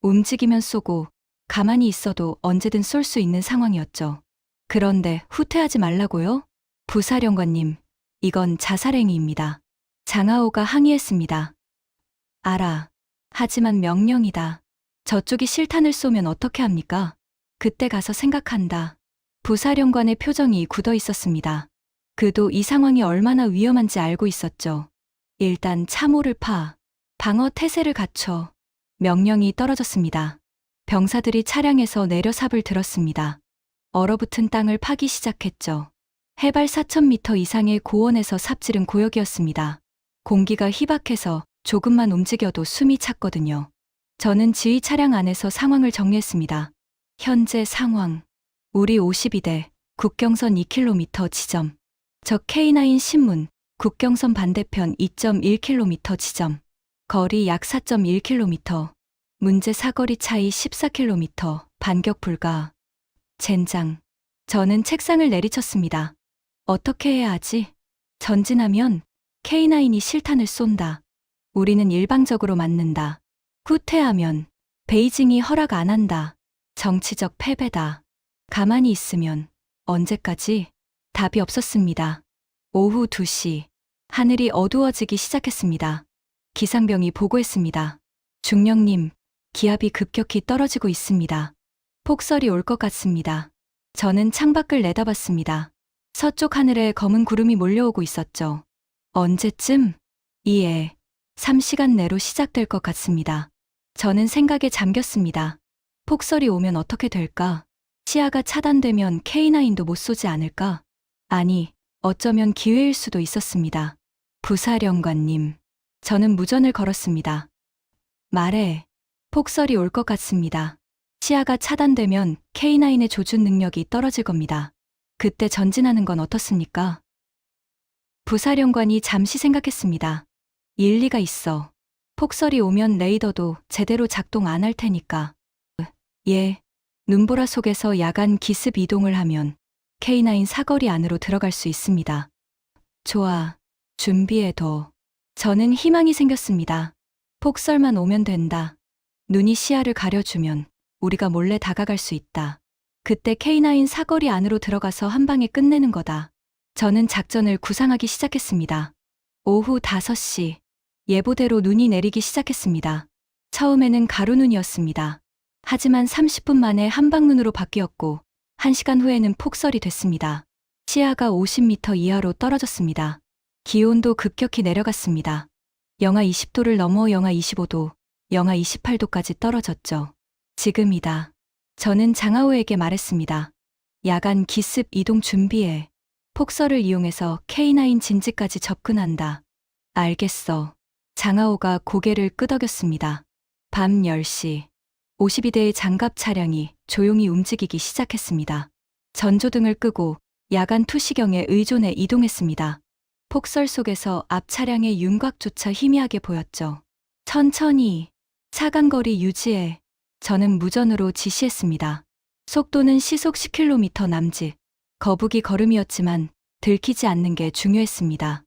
움직이면 쏘고 가만히 있어도 언제든 쏠 수 있는 상황이었죠. 그런데 후퇴하지 말라고요? 부사령관님, 이건 자살행위입니다. 장하오가 항의했습니다. 알아. 하지만 명령이다. 저쪽이 실탄을 쏘면 어떻게 합니까? 그때 가서 생각한다. 부사령관의 표정이 굳어 있었습니다. 그도 이 상황이 얼마나 위험한지 알고 있었죠. 일단 참호를 파. 방어 태세를 갖춰. 명령이 떨어졌습니다. 병사들이 차량에서 내려 삽을 들었습니다. 얼어붙은 땅을 파기 시작했죠. 해발 4,000m 이상의 고원에서 삽질은 고역이었습니다. 공기가 희박해서 조금만 움직여도 숨이 찼거든요. 저는 지휘 차량 안에서 상황을 정리했습니다. 현재 상황. 우리 52대, 국경선 2km 지점. 적 K9 신문, 국경선 반대편 2.1km 지점. 거리 약 4.1km. 문제 사거리 차이 14km. 반격 불가. 젠장. 저는 책상을 내리쳤습니다. 어떻게 해야 하지? 전진하면 K9이 실탄을 쏜다. 우리는 일방적으로 맞는다. 후퇴하면 베이징이 허락 안 한다. 정치적 패배다. 가만히 있으면 언제까지? 답이 없었습니다. 오후 2시. 하늘이 어두워지기 시작했습니다. 기상병이 보고했습니다. 중령님, 기압이 급격히 떨어지고 있습니다. 폭설이 올 것 같습니다. 저는 창밖을 내다봤습니다. 서쪽 하늘에 검은 구름이 몰려오고 있었죠. 언제쯤? 이에 3시간 내로 시작될 것 같습니다. 저는 생각에 잠겼습니다. 폭설이 오면 어떻게 될까? 시야가 차단되면 K9도 못 쏘지 않을까? 아니, 어쩌면 기회일 수도 있었습니다. 부사령관님, 저는 무전을 걸었습니다. 말해. 폭설이 올 것 같습니다. 시야가 차단되면 K9의 조준 능력이 떨어질 겁니다. 그때 전진하는 건 어떻습니까? 부사령관이 잠시 생각했습니다. 일리가 있어. 폭설이 오면 레이더도 제대로 작동 안 할 테니까. 예. 눈보라 속에서 야간 기습 이동을 하면 K9 사거리 안으로 들어갈 수 있습니다. 좋아. 준비해둬. 저는 희망이 생겼습니다. 폭설만 오면 된다. 눈이 시야를 가려주면 우리가 몰래 다가갈 수 있다. 그때 K9 사거리 안으로 들어가서 한 방에 끝내는 거다. 저는 작전을 구상하기 시작했습니다. 오후 5시. 예보대로 눈이 내리기 시작했습니다. 처음에는 가루눈이었습니다. 하지만 30분 만에 한방눈으로 바뀌었고 1시간 후에는 폭설이 됐습니다. 시야가 50m 이하로 떨어졌습니다. 기온도 급격히 내려갔습니다. 영하 20도를 넘어 영하 25도, 영하 28도까지 떨어졌죠. 지금이다. 저는 장하오에게 말했습니다. 야간 기습 이동 준비해. 폭설을 이용해서 K9 진지까지 접근한다. 알겠어. 장하오가 고개를 끄덕였습니다. 밤 10시. 52대의 장갑 차량이 조용히 움직이기 시작했습니다. 전조등을 끄고 야간 투시경에 의존해 이동했습니다. 폭설 속에서 앞 차량의 윤곽조차 희미하게 보였죠. 천천히, 차간거리 유지해. 저는 무전으로 지시했습니다. 속도는 시속 10km 남짓. 거북이 걸음이었지만 들키지 않는 게 중요했습니다.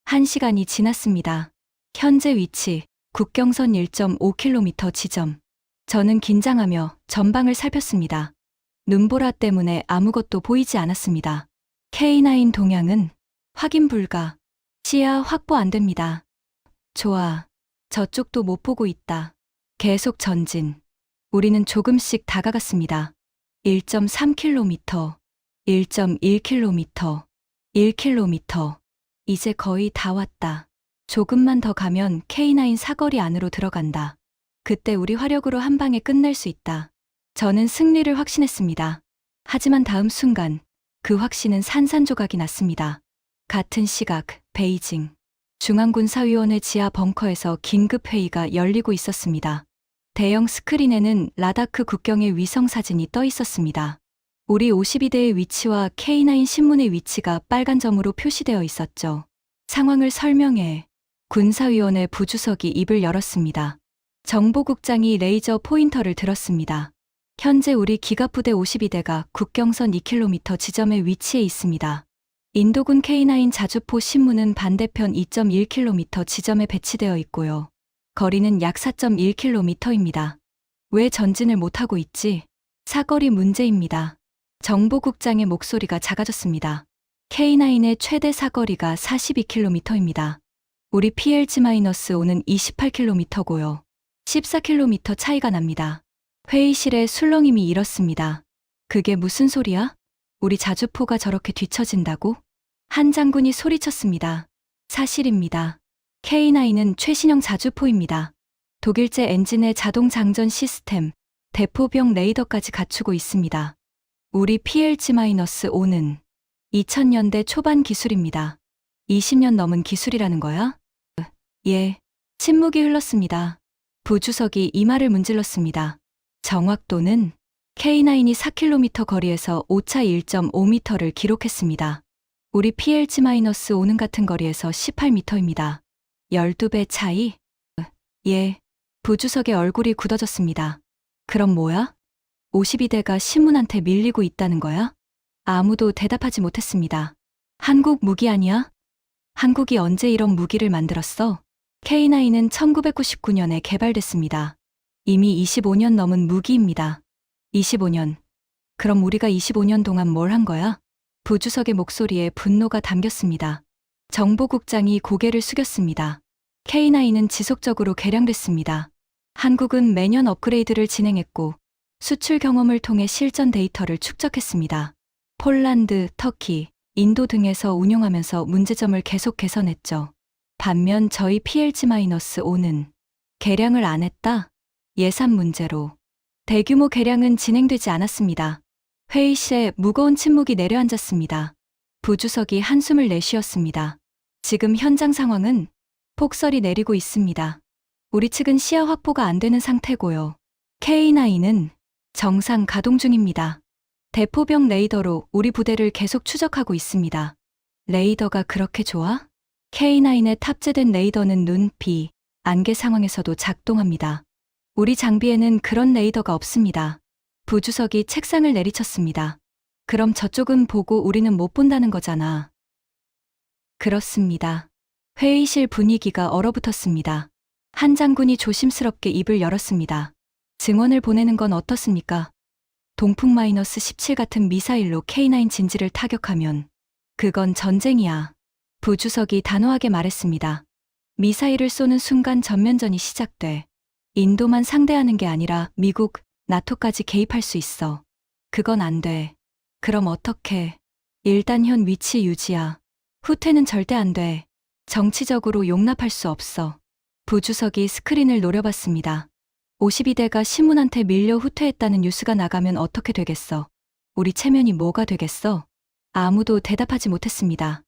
1시간이 지났습니다. 현재 위치, 국경선 1.5km 지점. 저는 긴장하며 전방을 살폈습니다. 눈보라 때문에 아무것도 보이지 않았습니다. K9 동향은 확인 불가. 시야 확보 안 됩니다. 좋아. 저쪽도 못 보고 있다. 계속 전진. 우리는 조금씩 다가갔습니다. 1.3km, 1.1km, 1km. 이제 거의 다 왔다. 조금만 더 가면 K9 사거리 안으로 들어간다. 그때 우리 화력으로 한 방에 끝낼 수 있다. 저는 승리를 확신했습니다. 하지만 다음 순간 그 확신은 산산조각이 났습니다. 같은 시각, 베이징. 중앙군사위원회 지하 벙커에서 긴급회의가 열리고 있었습니다. 대형 스크린에는 라다크 국경의 위성사진이 떠 있었습니다. 우리 52대의 위치와 K9 신문의 위치가 빨간 점으로 표시되어 있었죠. 상황을 설명해. 군사위원회 부주석이 입을 열었습니다. 정보국장이 레이저 포인터를 들었습니다. 현재 우리 기갑부대 52대가 국경선 2km 지점에 위치해 있습니다. 인도군 K9 자주포 신문은 반대편 2.1km 지점에 배치되어 있고요. 거리는 약 4.1km입니다. 왜 전진을 못하고 있지? 사거리 문제입니다. 정보국장의 목소리가 작아졌습니다. K9의 최대 사거리가 42km입니다. 우리 PLG-5는 28km고요. 14km 차이가 납니다. 회의실에 술렁임이 일었습니다. 그게 무슨 소리야? 우리 자주포가 저렇게 뒤처진다고? 한 장군이 소리쳤습니다. 사실입니다. K9은 최신형 자주포입니다. 독일제 엔진의 자동 장전 시스템, 대포병 레이더까지 갖추고 있습니다. 우리 PLG-5는 2000년대 초반 기술입니다. 20년 넘은 기술이라는 거야? 예. 침묵이 흘렀습니다. 부주석이 이마를 문질렀습니다. 정확도는 K9이 4km 거리에서 오차 1.5m를 기록했습니다. 우리 PLG-5는 같은 거리에서 18m입니다. 12배 차이? 예. 부주석의 얼굴이 굳어졌습니다. 그럼 뭐야? 52대가 신문한테 밀리고 있다는 거야? 아무도 대답하지 못했습니다. 한국 무기 아니야? 한국이 언제 이런 무기를 만들었어? K9은 1999년에 개발됐습니다. 이미 25년 넘은 무기입니다. 25년. 그럼 우리가 25년 동안 뭘 한 거야? 부주석의 목소리에 분노가 담겼습니다. 정보국장이 고개를 숙였습니다. K9은 지속적으로 개량됐습니다. 한국은 매년 업그레이드를 진행했고 수출 경험을 통해 실전 데이터를 축적했습니다. 폴란드, 터키, 인도 등에서 운용하면서 문제점을 계속 개선했죠. 반면 저희 PLG-5는 개량을 안 했다? 예산 문제로. 대규모 개량은 진행되지 않았습니다. 회의실에 무거운 침묵이 내려앉았습니다. 부주석이 한숨을 내쉬었습니다. 지금 현장 상황은 폭설이 내리고 있습니다. 우리 측은 시야 확보가 안 되는 상태고요. K9은 정상 가동 중입니다. 대포병 레이더로 우리 부대를 계속 추적하고 있습니다. 레이더가 그렇게 좋아? K9에 탑재된 레이더는 눈, 비, 안개 상황에서도 작동합니다. 우리 장비에는 그런 레이더가 없습니다. 부주석이 책상을 내리쳤습니다. 그럼 저쪽은 보고 우리는 못 본다는 거잖아. 그렇습니다. 회의실 분위기가 얼어붙었습니다. 한 장군이 조심스럽게 입을 열었습니다. 증원을 보내는 건 어떻습니까? 동풍 -17 같은 미사일로 K9 진지를 타격하면 그건 전쟁이야. 부주석이 단호하게 말했습니다. 미사일을 쏘는 순간 전면전이 시작돼. 인도만 상대하는 게 아니라 미국, 나토까지 개입할 수 있어. 그건 안 돼. 그럼 어떡해? 일단 현 위치 유지야. 후퇴는 절대 안 돼. 정치적으로 용납할 수 없어. 부주석이 스크린을 노려봤습니다. 52대가 신문한테 밀려 후퇴했다는 뉴스가 나가면 어떻게 되겠어? 우리 체면이 뭐가 되겠어? 아무도 대답하지 못했습니다.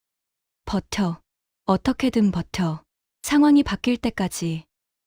버텨. 어떻게든 버텨. 상황이 바뀔 때까지.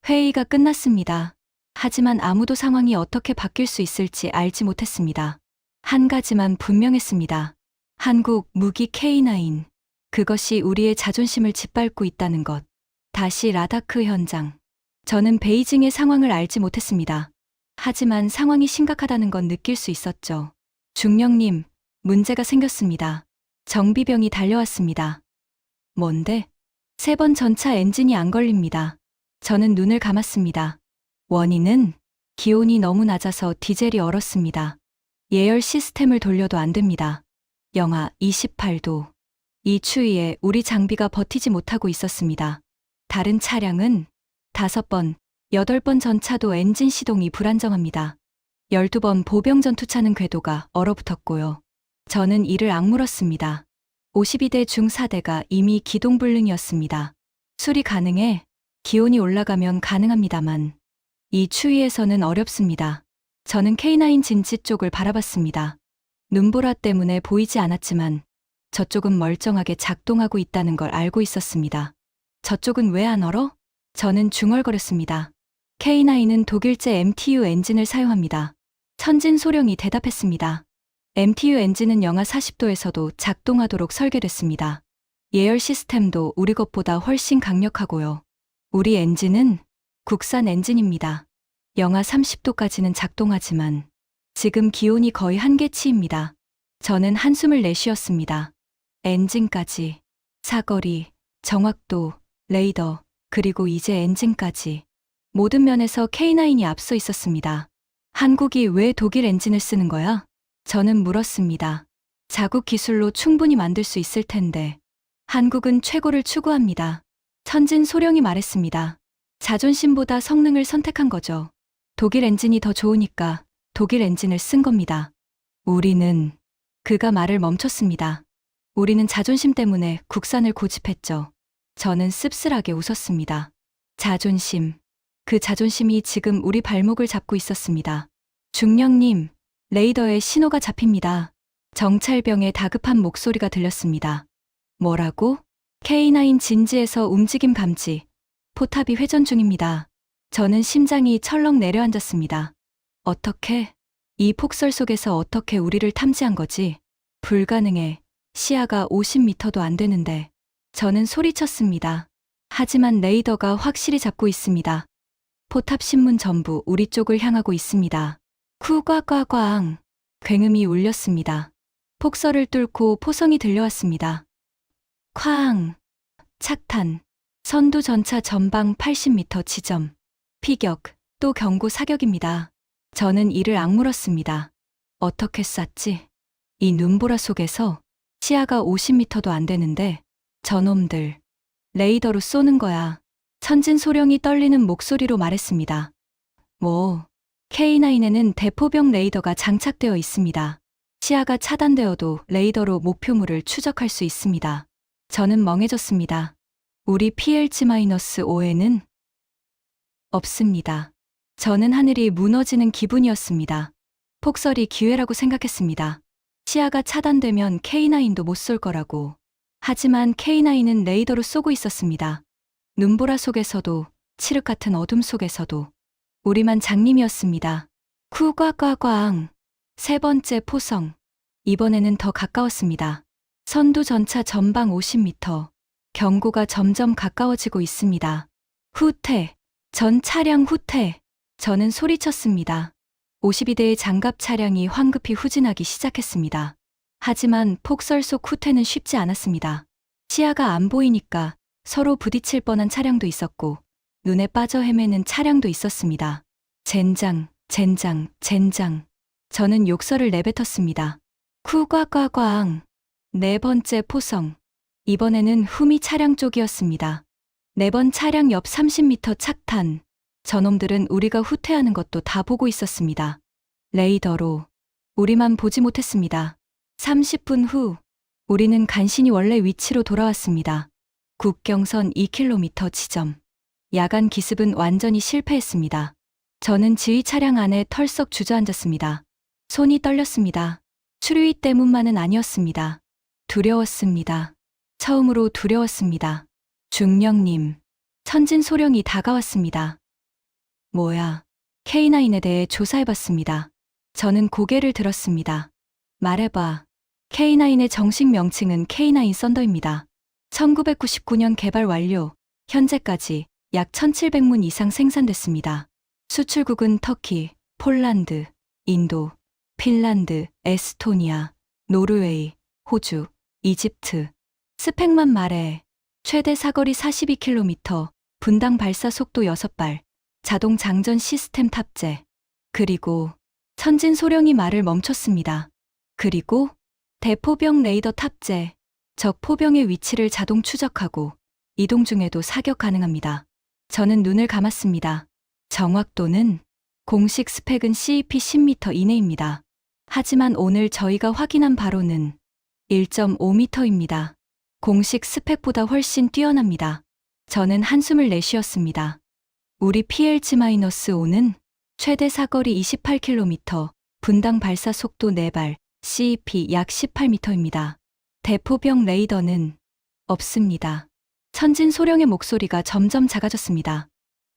회의가 끝났습니다. 하지만 아무도 상황이 어떻게 바뀔 수 있을지 알지 못했습니다. 한 가지만 분명했습니다. 한국 무기 K9. 그것이 우리의 자존심을 짓밟고 있다는 것. 다시 라다크 현장. 저는 베이징의 상황을 알지 못했습니다. 하지만 상황이 심각하다는 건 느낄 수 있었죠. 중령님, 문제가 생겼습니다. 정비병이 달려왔습니다. 뭔데? 3번 전차 엔진이 안 걸립니다. 저는 눈을 감았습니다. 원인은 기온이 너무 낮아서 디젤이 얼었습니다. 예열 시스템을 돌려도 안 됩니다. 영하 28도. 이 추위에 우리 장비가 버티지 못하고 있었습니다. 다른 차량은 5번, 8번 전차도 엔진 시동이 불안정합니다. 12번 보병 전투차는 궤도가 얼어붙었고요. 저는 이를 악물었습니다. 52대 중 4대가 이미 기동불능이었습니다. 수리 가능해. 기온이 올라가면 가능합니다만 이 추위에서는 어렵습니다. 저는 K9 진지 쪽을 바라봤습니다. 눈보라 때문에 보이지 않았지만 저쪽은 멀쩡하게 작동하고 있다는 걸 알고 있었습니다. 저쪽은 왜 안 얼어? 저는 중얼거렸습니다. K9은 독일제 MTU 엔진을 사용합니다. 천진 소령이 대답했습니다. MTU 엔진은 영하 40도에서도 작동하도록 설계됐습니다. 예열 시스템도 우리 것보다 훨씬 강력하고요. 우리 엔진은 국산 엔진입니다. 영하 30도까지는 작동하지만 지금 기온이 거의 한계치입니다. 저는 한숨을 내쉬었습니다. 엔진까지, 사거리, 정확도, 레이더, 그리고 이제 엔진까지. 모든 면에서 K9이 앞서 있었습니다. 한국이 왜 독일 엔진을 쓰는 거야? 저는 물었습니다. 자국 기술로 충분히 만들 수 있을 텐데. 한국은 최고를 추구합니다. 천진 소령이 말했습니다. 자존심보다 성능을 선택한 거죠. 독일 엔진이 더 좋으니까 독일 엔진을 쓴 겁니다. 우리는, 그가 말을 멈췄습니다. 우리는 자존심 때문에 국산을 고집했죠. 저는 씁쓸하게 웃었습니다. 자존심. 그 자존심이 지금 우리 발목을 잡고 있었습니다. 중령님, 레이더에 신호가 잡힙니다. 정찰병의 다급한 목소리가 들렸습니다. 뭐라고? K9 진지에서 움직임 감지. 포탑이 회전 중입니다. 저는 심장이 철렁 내려앉았습니다. 어떻게? 이 폭설 속에서 어떻게 우리를 탐지한 거지? 불가능해. 시야가 50m도 안 되는데. 저는 소리쳤습니다. 하지만 레이더가 확실히 잡고 있습니다. 포탑 신문 전부 우리 쪽을 향하고 있습니다. 쿠과과광. 굉음이 울렸습니다. 폭설을 뚫고 포성이 들려왔습니다. 쾅. 착탄. 선두 전차 전방 80m 지점. 피격. 또 경고 사격입니다. 저는 이를 악물었습니다. 어떻게 쐈지? 이 눈보라 속에서 시야가 50m도 안 되는데 저놈들 레이더로 쏘는 거야. 천진 소령이 떨리는 목소리로 말했습니다. 뭐, K9에는 대포병 레이더가 장착되어 있습니다. 시야가 차단되어도 레이더로 목표물을 추적할 수 있습니다. 저는 멍해졌습니다. 우리 PLG-5에는 없습니다. 저는 하늘이 무너지는 기분이었습니다. 폭설이 기회라고 생각했습니다. 시야가 차단되면 K9도 못 쏠 거라고. 하지만 K9은 레이더로 쏘고 있었습니다. 눈보라 속에서도, 칠흑 같은 어둠 속에서도 우리만 장님이었습니다. 쿠과과광. 세 번째 포성. 이번에는 더 가까웠습니다. 선두 전차 전방 50m. 경고가 점점 가까워지고 있습니다. 후퇴. 전 차량 후퇴. 저는 소리쳤습니다. 52대의 장갑 차량이 황급히 후진하기 시작했습니다. 하지만 폭설 속 후퇴는 쉽지 않았습니다. 시야가 안 보이니까 서로 부딪힐 뻔한 차량도 있었고 눈에 빠져 헤매는 차량도 있었습니다. 젠장, 젠장, 젠장. 저는 욕설을 내뱉었습니다. 쿠과과광. 네 번째 포성. 이번에는 후미 차량 쪽이었습니다. 네 번 차량 옆 30m 착탄. 저놈들은 우리가 후퇴하는 것도 다 보고 있었습니다. 레이더로. 우리만 보지 못했습니다. 30분 후, 우리는 간신히 원래 위치로 돌아왔습니다. 국경선 2km 지점. 야간 기습은 완전히 실패했습니다. 저는 지휘 차량 안에 털썩 주저앉았습니다. 손이 떨렸습니다. 추류이 때문만은 아니었습니다. 두려웠습니다. 처음으로 두려웠습니다. 중령님, 천진소령이 다가왔습니다. 뭐야? K9에 대해 조사해봤습니다. 저는 고개를 들었습니다. 말해봐. K9의 정식 명칭은 K9 썬더입니다. 1999년 개발 완료, 현재까지 약 1700문 이상 생산됐습니다. 수출국은 터키, 폴란드, 인도, 핀란드, 에스토니아, 노르웨이, 호주, 이집트. 스펙만 말해. 최대 사거리 42km, 분당 발사 속도 6발, 자동 장전 시스템 탑재. 그리고 천진소령이 말을 멈췄습니다. 그리고 대포병 레이더 탑재. 적 포병의 위치를 자동 추적하고 이동 중에도 사격 가능합니다. 저는 눈을 감았습니다. 정확도는 공식 스펙은 CEP 10m 이내입니다. 하지만 오늘 저희가 확인한 바로는 1.5m입니다. 공식 스펙보다 훨씬 뛰어납니다. 저는 한숨을 내쉬었습니다. 우리 PLG-5는 최대 사거리 28km, 분당 발사 속도 4발, CEP 약 18m입니다. 대포병 레이더는 없습니다. 천진소령의 목소리가 점점 작아졌습니다.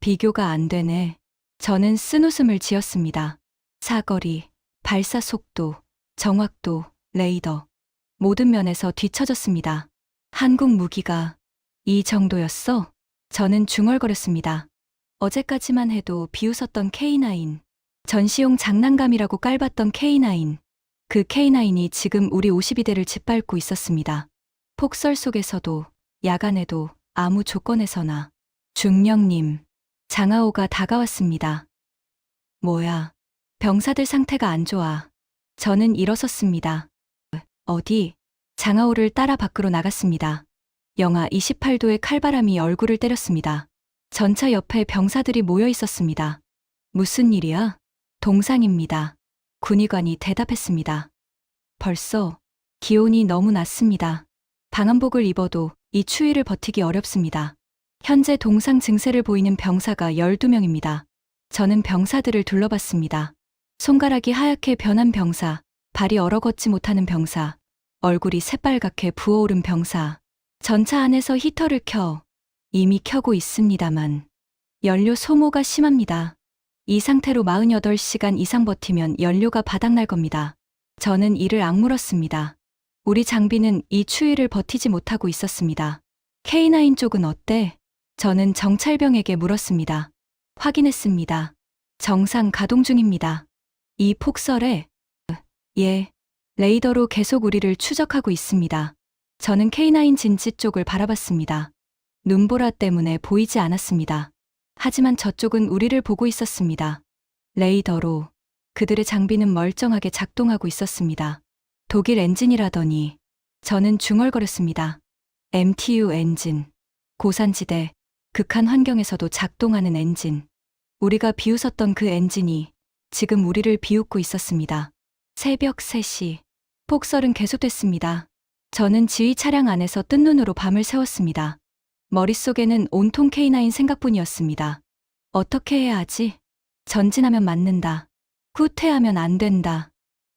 비교가 안 되네. 저는 쓴웃음을 지었습니다. 사거리, 발사 속도, 정확도, 레이더. 모든 면에서 뒤처졌습니다. 한국 무기가 이 정도였어? 저는 중얼거렸습니다. 어제까지만 해도 비웃었던 K9, 전시용 장난감이라고 깔봤던 K9, 그 K9이 지금 우리 52대를 짓밟고 있었습니다. 폭설 속에서도, 야간에도, 아무 조건에서나. 중령님, 장하오가 다가왔습니다. 뭐야, 병사들 상태가 안 좋아. 저는 일어섰습니다. 어디? 장하오를 따라 밖으로 나갔습니다. 영하 28도의 칼바람이 얼굴을 때렸습니다. 전차 옆에 병사들이 모여 있었습니다. 무슨 일이야? 동상입니다. 군의관이 대답했습니다. 벌써 기온이 너무 낮습니다. 방한복을 입어도 이 추위를 버티기 어렵습니다. 현재 동상 증세를 보이는 병사가 12명입니다. 저는 병사들을 둘러봤습니다. 손가락이 하얗게 변한 병사, 발이 얼어 걷지 못하는 병사, 얼굴이 새빨갛게 부어오른 병사. 전차 안에서 히터를 이미 켜고 있습니다만 연료 소모가 심합니다. 이 상태로 48시간 이상 버티면 연료가 바닥날 겁니다. 저는 이를 악물었습니다. 우리 장비는 이 추위를 버티지 못하고 있었습니다. K9 쪽은 어때? 저는 정찰병에게 물었습니다. 확인했습니다. 정상 가동 중입니다. 이 폭설에? 예. 레이더로 계속 우리를 추적하고 있습니다. 저는 K9 진지 쪽을 바라봤습니다. 눈보라 때문에 보이지 않았습니다. 하지만 저쪽은 우리를 보고 있었습니다. 레이더로 그들의 장비는 멀쩡하게 작동하고 있었습니다. 독일 엔진이라더니 저는 중얼거렸습니다. MTU 엔진. 고산지대, 극한 환경에서도 작동하는 엔진. 우리가 비웃었던 그 엔진이 지금 우리를 비웃고 있었습니다. 새벽 3시. 폭설은 계속됐습니다. 저는 지휘 차량 안에서 뜬 눈으로 밤을 새웠습니다. 머릿속에는 온통 K9 생각뿐이었습니다. 어떻게 해야 하지? 전진하면 맞는다. 후퇴하면 안 된다.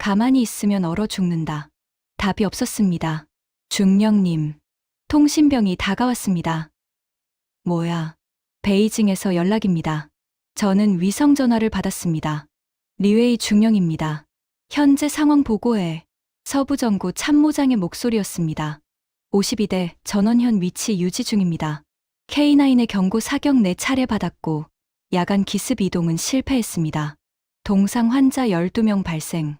가만히 있으면 얼어 죽는다. 답이 없었습니다. 중령님, 통신병이 다가왔습니다. 뭐야? 베이징에서 연락입니다. 저는 위성 전화를 받았습니다. 리웨이 중령입니다. 현재 상황 보고해. 서부정구 참모장의 목소리였습니다. 52대 전원현 위치 유지 중입니다. K9의 경고 사격 4차례 받았고 야간 기습 이동은 실패했습니다. 동상 환자 12명 발생.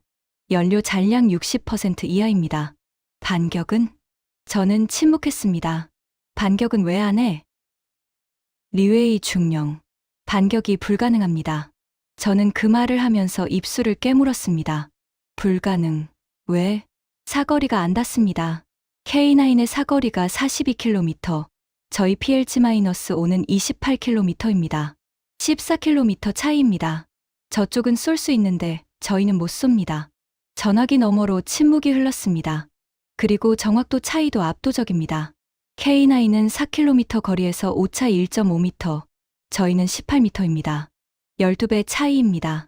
연료 잔량 60% 이하입니다. 반격은? 저는 침묵했습니다. 반격은 왜 안 해? 리웨이 중령. 반격이 불가능합니다. 저는 그 말을 하면서 입술을 깨물었습니다. 불가능. 왜? 사거리가 안 닿습니다. K9의 사거리가 42km, 저희 PLG-5는 28km입니다. 14km 차이입니다. 저쪽은 쏠 수 있는데 저희는 못 쏩니다. 전화기 너머로 침묵이 흘렀습니다. 그리고 정확도 차이도 압도적입니다. K9은 4km 거리에서 오차 1.5m, 저희는 18m입니다. 12배 차이입니다.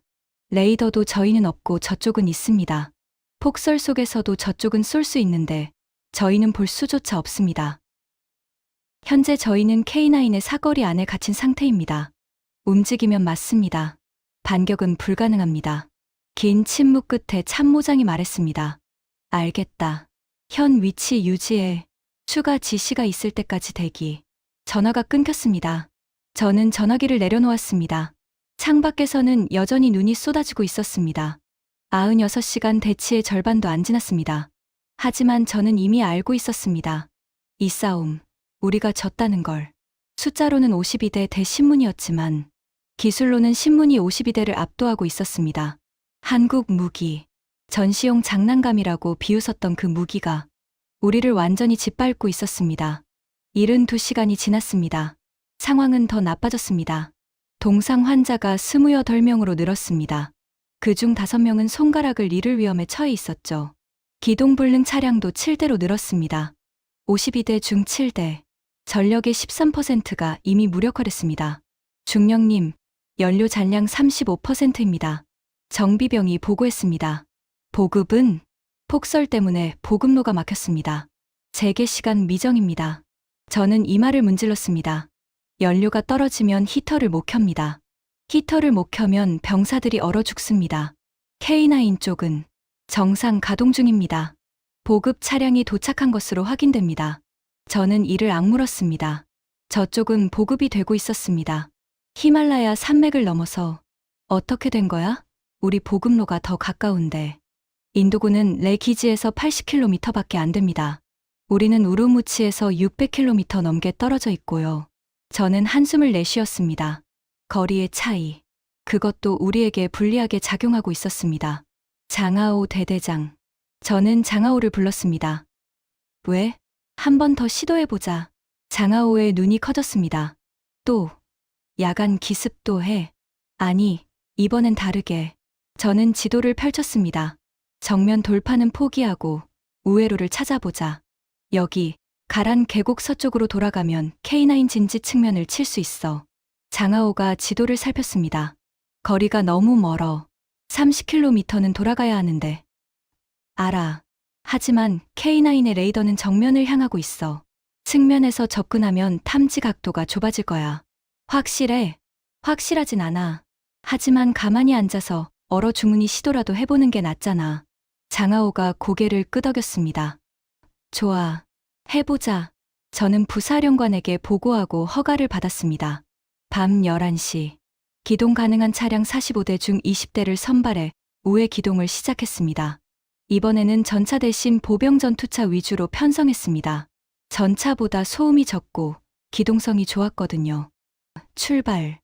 레이더도 저희는 없고 저쪽은 있습니다. 폭설 속에서도 저쪽은 쏠 수 있는데 저희는 볼 수조차 없습니다. 현재 저희는 K9의 사거리 안에 갇힌 상태입니다. 움직이면 맞습니다. 반격은 불가능합니다. 긴 침묵 끝에 참모장이 말했습니다. 알겠다. 현 위치 유지해. 추가 지시가 있을 때까지 대기. 전화가 끊겼습니다. 저는 전화기를 내려놓았습니다. 창밖에서는 여전히 눈이 쏟아지고 있었습니다. 96시간 대치의 절반도 안 지났습니다. 하지만 저는 이미 알고 있었습니다. 이 싸움, 우리가 졌다는 걸. 숫자로는 52대 대신문이었지만 기술로는 신문이 52대를 압도하고 있었습니다. 한국 무기, 전시용 장난감이라고 비웃었던 그 무기가 우리를 완전히 짓밟고 있었습니다. 72시간이 지났습니다. 상황은 더 나빠졌습니다. 동상 환자가 28명으로 늘었습니다. 그중 5명은 손가락을 잃을 위험에 처해 있었죠. 기동불능 차량도 7대로 늘었습니다. 52대 중 7대, 전력의 13%가 이미 무력화됐습니다. 중령님, 연료 잔량 35%입니다. 정비병이 보고했습니다. 보급은? 폭설 때문에 보급로가 막혔습니다. 재개시간 미정입니다. 저는 이 말을 문질렀습니다. 연료가 떨어지면 히터를 못 켭니다. 히터를 못 켜면 병사들이 얼어 죽습니다. K9 쪽은 정상 가동 중입니다. 보급 차량이 도착한 것으로 확인됩니다. 저는 이를 악물었습니다. 저쪽은 보급이 되고 있었습니다. 히말라야 산맥을 넘어서 어떻게 된 거야? 우리 보급로가 더 가까운데. 인도군은 레 기지에서 80km밖에 안 됩니다. 우리는 우르무치에서 600km 넘게 떨어져 있고요. 저는 한숨을 내쉬었습니다. 거리의 차이. 그것도 우리에게 불리하게 작용하고 있었습니다. 장하오 대대장. 저는 장하오를 불렀습니다. 왜? 한 번 더 시도해보자. 장하오의 눈이 커졌습니다. 또, 야간 기습도 해. 아니, 이번엔 다르게. 저는 지도를 펼쳤습니다. 정면 돌파는 포기하고 우회로를 찾아보자. 여기, 가란 계곡 서쪽으로 돌아가면 K9 진지 측면을 칠 수 있어. 장하오가 지도를 살폈습니다. 거리가 너무 멀어. 30km는 돌아가야 하는데. 알아. 하지만 K9의 레이더는 정면을 향하고 있어. 측면에서 접근하면 탐지 각도가 좁아질 거야. 확실해? 확실하진 않아. 하지만 가만히 앉아서 얼어 죽으니 시도라도 해보는 게 낫잖아. 장하오가 고개를 끄덕였습니다. 좋아. 해보자. 저는 부사령관에게 보고하고 허가를 받았습니다. 밤 11시. 기동 가능한 차량 45대 중 20대를 선발해 우회 기동을 시작했습니다. 이번에는 전차 대신 보병 전투차 위주로 편성했습니다. 전차보다 소음이 적고 기동성이 좋았거든요. 출발.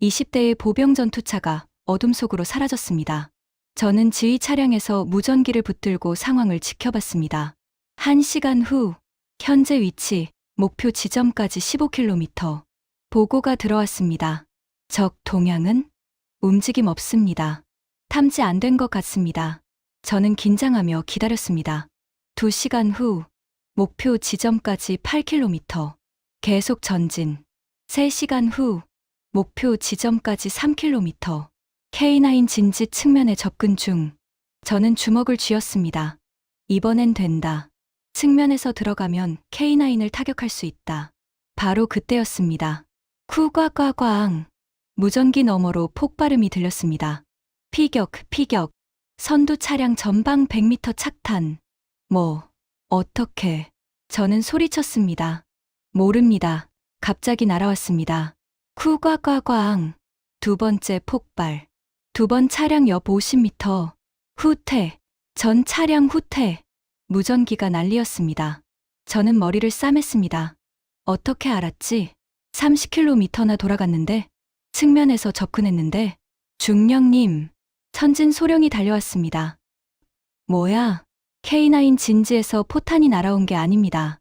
20대의 보병 전투차가 어둠 속으로 사라졌습니다. 저는 지휘 차량에서 무전기를 붙들고 상황을 지켜봤습니다. 1시간 후, 현재 위치, 목표 지점까지 15km. 보고가 들어왔습니다. 적 동향은? 움직임 없습니다. 탐지 안 된 것 같습니다. 저는 긴장하며 기다렸습니다. 2시간 후, 목표 지점까지 8km. 계속 전진. 3시간 후, 목표 지점까지 3km. K9 진지 측면에 접근 중. 저는 주먹을 쥐었습니다. 이번엔 된다. 측면에서 들어가면 K9을 타격할 수 있다. 바로 그때였습니다. 쿠과과광. 무전기 너머로 폭발음이 들렸습니다. 피격, 피격. 선두 차량 전방 100m 착탄. 어떻게. 저는 소리쳤습니다. 모릅니다. 갑자기 날아왔습니다. 쿠과과광. 두 번째 폭발. 두 번 차량 옆 50m. 후퇴. 전 차량 후퇴. 무전기가 난리였습니다. 저는 머리를 싸맸습니다. 어떻게 알았지? 30km나 돌아갔는데, 측면에서 접근했는데, 중령님, 천진 소령이 달려왔습니다. 뭐야? K9 진지에서 포탄이 날아온 게 아닙니다.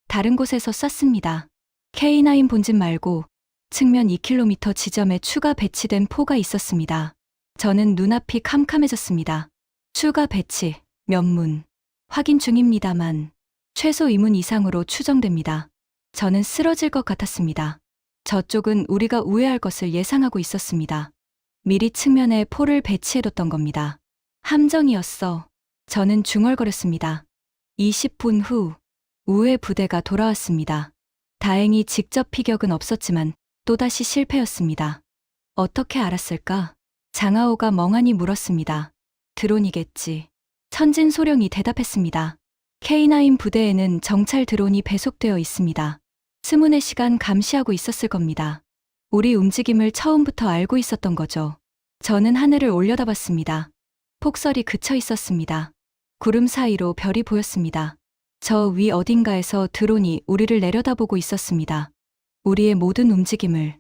다른 곳에서 쐈습니다. K9 본진 말고 측면 2km 지점에 추가 배치된 포가 있었습니다. 저는 눈앞이 캄캄해졌습니다. 추가 배치, 몇 문. 확인 중입니다만 최소 2문 이상으로 추정됩니다. 저는 쓰러질 것 같았습니다. 저쪽은 우리가 우회할 것을 예상하고 있었습니다. 미리 측면에 포를 배치해뒀던 겁니다. 함정이었어. 저는 중얼거렸습니다. 20분 후 우회 부대가 돌아왔습니다. 다행히 직접 피격은 없었지만 또다시 실패였습니다. 어떻게 알았을까? 장하오가 멍하니 물었습니다. 드론이겠지. 천진 소령이 대답했습니다. K9 부대에는 정찰 드론이 배속되어 있습니다. 스문의 시간 감시하고 있었을 겁니다. 우리 움직임을 처음부터 알고 있었던 거죠. 저는 하늘을 올려다봤습니다. 폭설이 그쳐 있었습니다. 구름 사이로 별이 보였습니다. 저 위 어딘가에서 드론이 우리를 내려다보고 있었습니다. 우리의 모든 움직임을.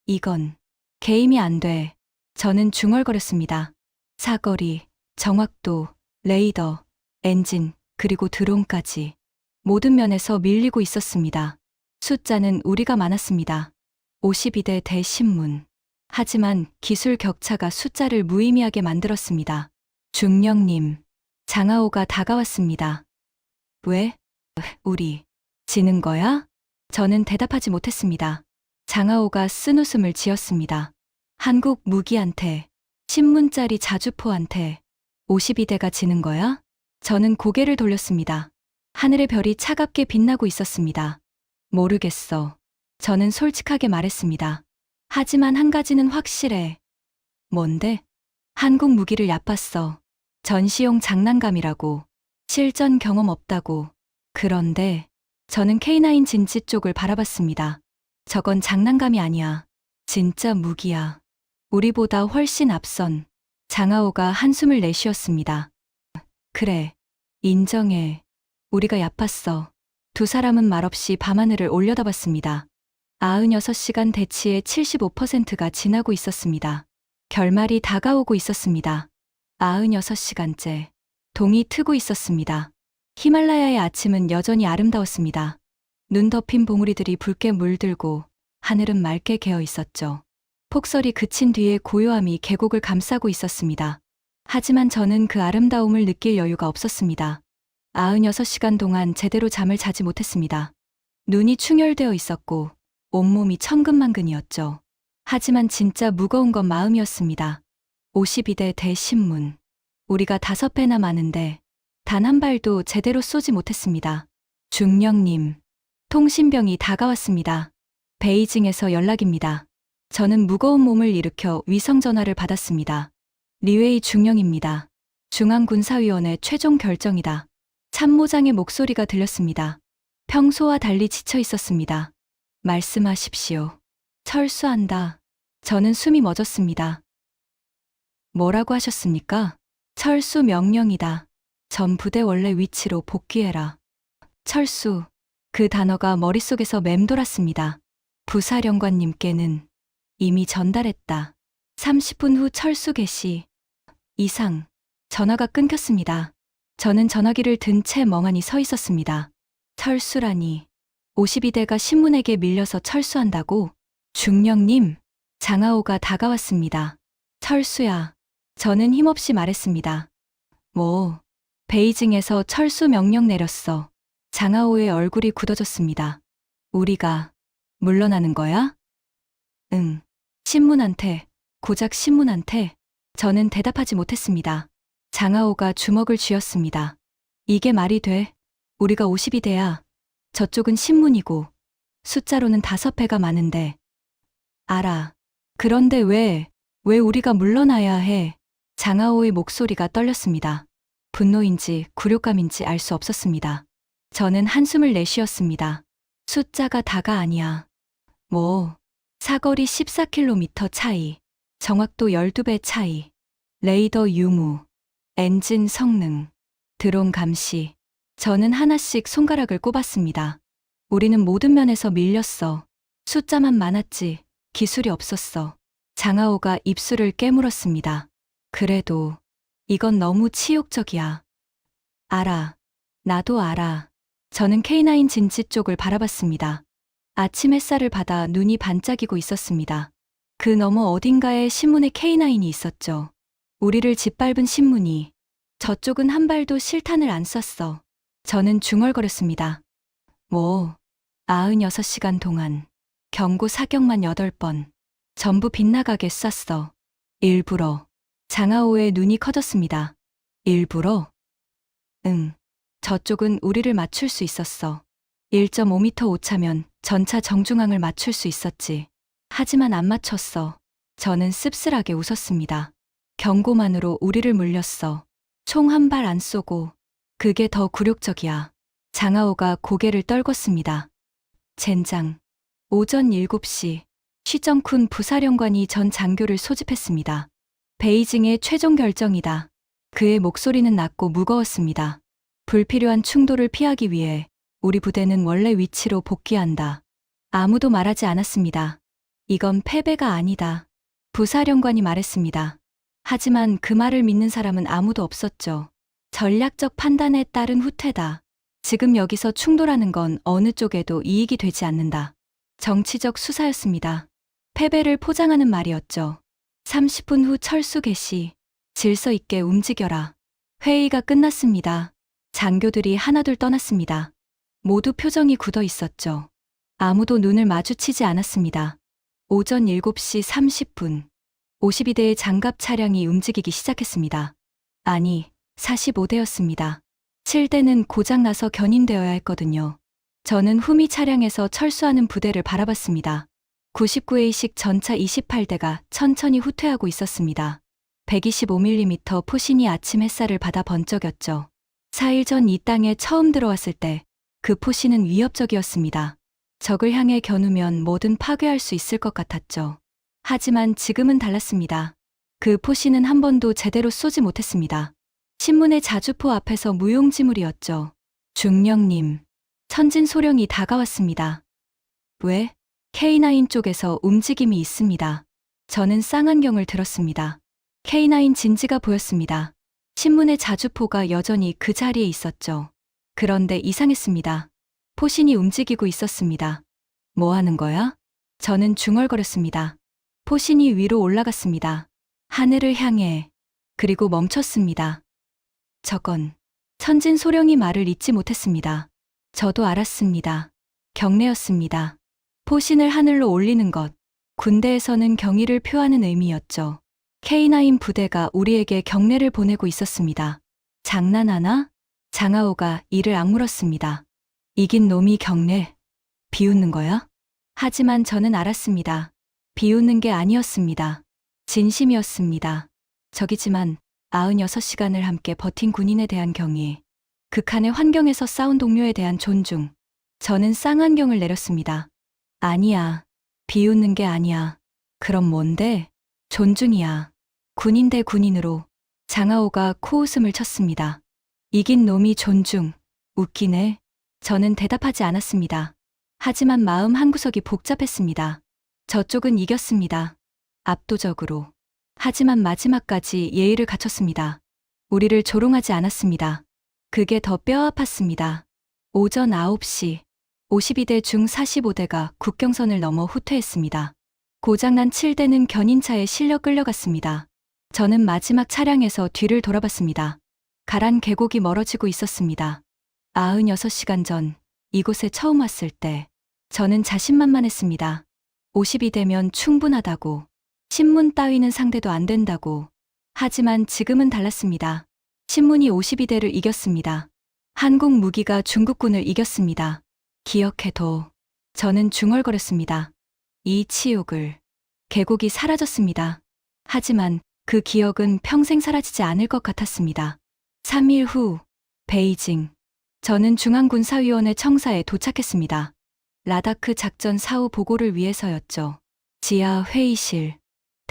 이건 게임이 안 돼. 저는 중얼거렸습니다. 사거리, 정확도, 레이더, 엔진, 그리고 드론까지. 모든 면에서 밀리고 있었습니다. 숫자는 우리가 많았습니다. 52대 대 신문. 하지만 기술 격차가 숫자를 무의미하게 만들었습니다. 중령님, 장하오가 다가왔습니다. 왜? 우리 지는 거야? 저는 대답하지 못했습니다. 장하오가 쓴웃음을 지었습니다. 한국 무기한테, 신문짜리 자주포한테 52대가 지는 거야? 저는 고개를 돌렸습니다. 하늘의 별이 차갑게 빛나고 있었습니다. 모르겠어. 저는 솔직하게 말했습니다. 하지만 한 가지는 확실해. 뭔데? 한국 무기를 얕봤어. 전시용 장난감이라고. 실전 경험 없다고. 그런데 저는 K9 진지 쪽을 바라봤습니다. 저건 장난감이 아니야. 진짜 무기야. 우리보다 훨씬 앞선. 장하오가 한숨을 내쉬었습니다. 그래. 인정해. 우리가 얕봤어. 두 사람은 말없이 밤하늘을 올려다봤습니다. 96시간 대치의 75%가 지나고 있었습니다. 결말이 다가오고 있었습니다. 96시간째. 동이 트고 있었습니다. 히말라야의 아침은 여전히 아름다웠습니다. 눈 덮인 봉우리들이 붉게 물들고 하늘은 맑게 개어 있었죠. 폭설이 그친 뒤에 고요함이 계곡을 감싸고 있었습니다. 하지만 저는 그 아름다움을 느낄 여유가 없었습니다. 96시간 동안 제대로 잠을 자지 못했습니다. 눈이 충혈되어 있었고 온몸이 천근만근이었죠. 하지만 진짜 무거운 건 마음이었습니다. 52대 대신문. 우리가 5배나 많은데 단 한 발도 제대로 쏘지 못했습니다. 중령님. 통신병이 다가왔습니다. 베이징에서 연락입니다. 저는 무거운 몸을 일으켜 위성전화를 받았습니다. 리웨이 중령입니다. 중앙군사위원회 최종 결정이다. 참모장의 목소리가 들렸습니다. 평소와 달리 지쳐 있었습니다. 말씀하십시오. 철수한다. 저는 숨이 멎었습니다. 뭐라고 하셨습니까? 철수 명령이다. 전 부대 원래 위치로 복귀해라. 철수. 그 단어가 머릿속에서 맴돌았습니다. 부사령관님께는 이미 전달했다. 30분 후 철수 개시. 이상. 전화가 끊겼습니다. 저는 전화기를 든 채 멍하니 서 있었습니다. 철수라니. 52대가 신문에게 밀려서 철수한다고? 중령님. 장하오가 다가왔습니다. 철수야. 저는 힘없이 말했습니다. 베이징에서 철수 명령 내렸어. 장하오의 얼굴이 굳어졌습니다. 우리가 물러나는 거야? 응. 신문한테, 고작 신문한테. 저는 대답하지 못했습니다. 장하오가 주먹을 쥐었습니다. 이게 말이 돼? 우리가 50이대야. 저쪽은 신문이고 숫자로는 5배가 많은데. 알아. 그런데 왜 우리가 물러나야 해? 장하오의 목소리가 떨렸습니다. 분노인지 굴욕감인지 알 수 없었습니다. 저는 한숨을 내쉬었습니다. 숫자가 다가 아니야. 사거리 14km 차이, 정확도 12배 차이, 레이더 유무, 엔진 성능, 드론 감시. 저는 하나씩 손가락을 꼽았습니다. 우리는 모든 면에서 밀렸어. 숫자만 많았지 기술이 없었어. 장하오가 입술을 깨물었습니다. 그래도 이건 너무 치욕적이야. 알아. 나도 알아. 저는 K9 진지 쪽을 바라봤습니다. 아침 햇살을 받아 눈이 반짝이고 있었습니다. 그 너머 어딘가에 신문에 K9이 있었죠. 우리를 짓밟은 신문이. 저쪽은 한 발도 실탄을 안 쐈어. 저는 중얼거렸습니다. 96시간 동안 경고 사격만 8번. 전부 빗나가게 쐈어. 일부러. 장하오의 눈이 커졌습니다. 일부러? 응. 저쪽은 우리를 맞출 수 있었어. 1.5m 오차면 전차 정중앙을 맞출 수 있었지. 하지만 안 맞췄어. 저는 씁쓸하게 웃었습니다. 경고만으로 우리를 물렸어. 총 한 발 안 쏘고. 그게 더 굴욕적이야. 장하오가 고개를 떨궜습니다. 젠장. 오전 7시. 시정쿤 부사령관이 전 장교를 소집했습니다. 베이징의 최종 결정이다. 그의 목소리는 낮고 무거웠습니다. 불필요한 충돌을 피하기 위해 우리 부대는 원래 위치로 복귀한다. 아무도 말하지 않았습니다. 이건 패배가 아니다. 부사령관이 말했습니다. 하지만 그 말을 믿는 사람은 아무도 없었죠. 전략적 판단에 따른 후퇴다. 지금 여기서 충돌하는 건 어느 쪽에도 이익이 되지 않는다. 정치적 수사였습니다. 패배를 포장하는 말이었죠. 30분 후 철수 개시. 질서 있게 움직여라. 회의가 끝났습니다. 장교들이 하나둘 떠났습니다. 모두 표정이 굳어 있었죠. 아무도 눈을 마주치지 않았습니다. 오전 7시 30분. 52대의 장갑 차량이 움직이기 시작했습니다. 아니, 45대였습니다. 7대는 고장나서 견인되어야 했거든요. 저는 후미 차량에서 철수하는 부대를 바라봤습니다. 99A식 전차 28대가 천천히 후퇴하고 있었습니다. 125mm 포신이 아침 햇살을 받아 번쩍였죠. 4일 전 이 땅에 처음 들어왔을 때 그 포신은 위협적이었습니다. 적을 향해 겨누면 뭐든 파괴할 수 있을 것 같았죠. 하지만 지금은 달랐습니다. 그 포신은 한 번도 제대로 쏘지 못했습니다. 신문의 자주포 앞에서 무용지물이었죠. 중령님. 천진 소령이 다가왔습니다. 왜? K9 쪽에서 움직임이 있습니다. 저는 쌍안경을 들었습니다. K9 진지가 보였습니다. 신문의 자주포가 여전히 그 자리에 있었죠. 그런데 이상했습니다. 포신이 움직이고 있었습니다. 뭐 하는 거야? 저는 중얼거렸습니다. 포신이 위로 올라갔습니다. 하늘을 향해. 그리고 멈췄습니다. 저건 천진 소령이 말을 잇지 못했습니다. 저도 알았습니다. 경례였습니다. 포신을 하늘로 올리는 것. 군대에서는 경의를 표하는 의미였죠. K9 부대가 우리에게 경례를 보내고 있었습니다. 장난하나? 장하오가 이를 악물었습니다. 이긴 놈이 경례. 비웃는 거야? 하지만 저는 알았습니다. 비웃는 게 아니었습니다. 진심이었습니다. 적이지만 96시간을 함께 버틴 군인에 대한 경의. 극한의 환경에서 싸운 동료에 대한 존중. 저는 쌍안경을 내렸습니다. 아니야. 비웃는 게 아니야. 그럼 뭔데? 존중이야. 군인 대 군인으로. 장하오가 코웃음을 쳤습니다. 이긴 놈이 존중. 웃기네. 저는 대답하지 않았습니다. 하지만 마음 한구석이 복잡했습니다. 저쪽은 이겼습니다. 압도적으로. 하지만 마지막까지 예의를 갖췄습니다. 우리를 조롱하지 않았습니다. 그게 더 뼈아팠습니다. 오전 9시. 52대 중 45대가 국경선을 넘어 후퇴했습니다. 고장난 7대는 견인차에 실려 끌려갔습니다. 저는 마지막 차량에서 뒤를 돌아봤습니다. 가란 계곡이 멀어지고 있었습니다. 96시간 전 이곳에 처음 왔을 때 저는 자신만만했습니다. 52대면 충분하다고. 신문 따위는 상대도 안 된다고. 하지만 지금은 달랐습니다. 신문이 52대를 이겼습니다. 한국 무기가 중국군을 이겼습니다. 기억해도 저는 중얼거렸습니다. 이 치욕을. 계곡이 사라졌습니다. 하지만 그 기억은 평생 사라지지 않을 것 같았습니다. 3일 후 베이징. 저는 중앙군사위원회 청사에 도착했습니다. 라다크 작전 사후 보고를 위해서였죠. 지하 회의실.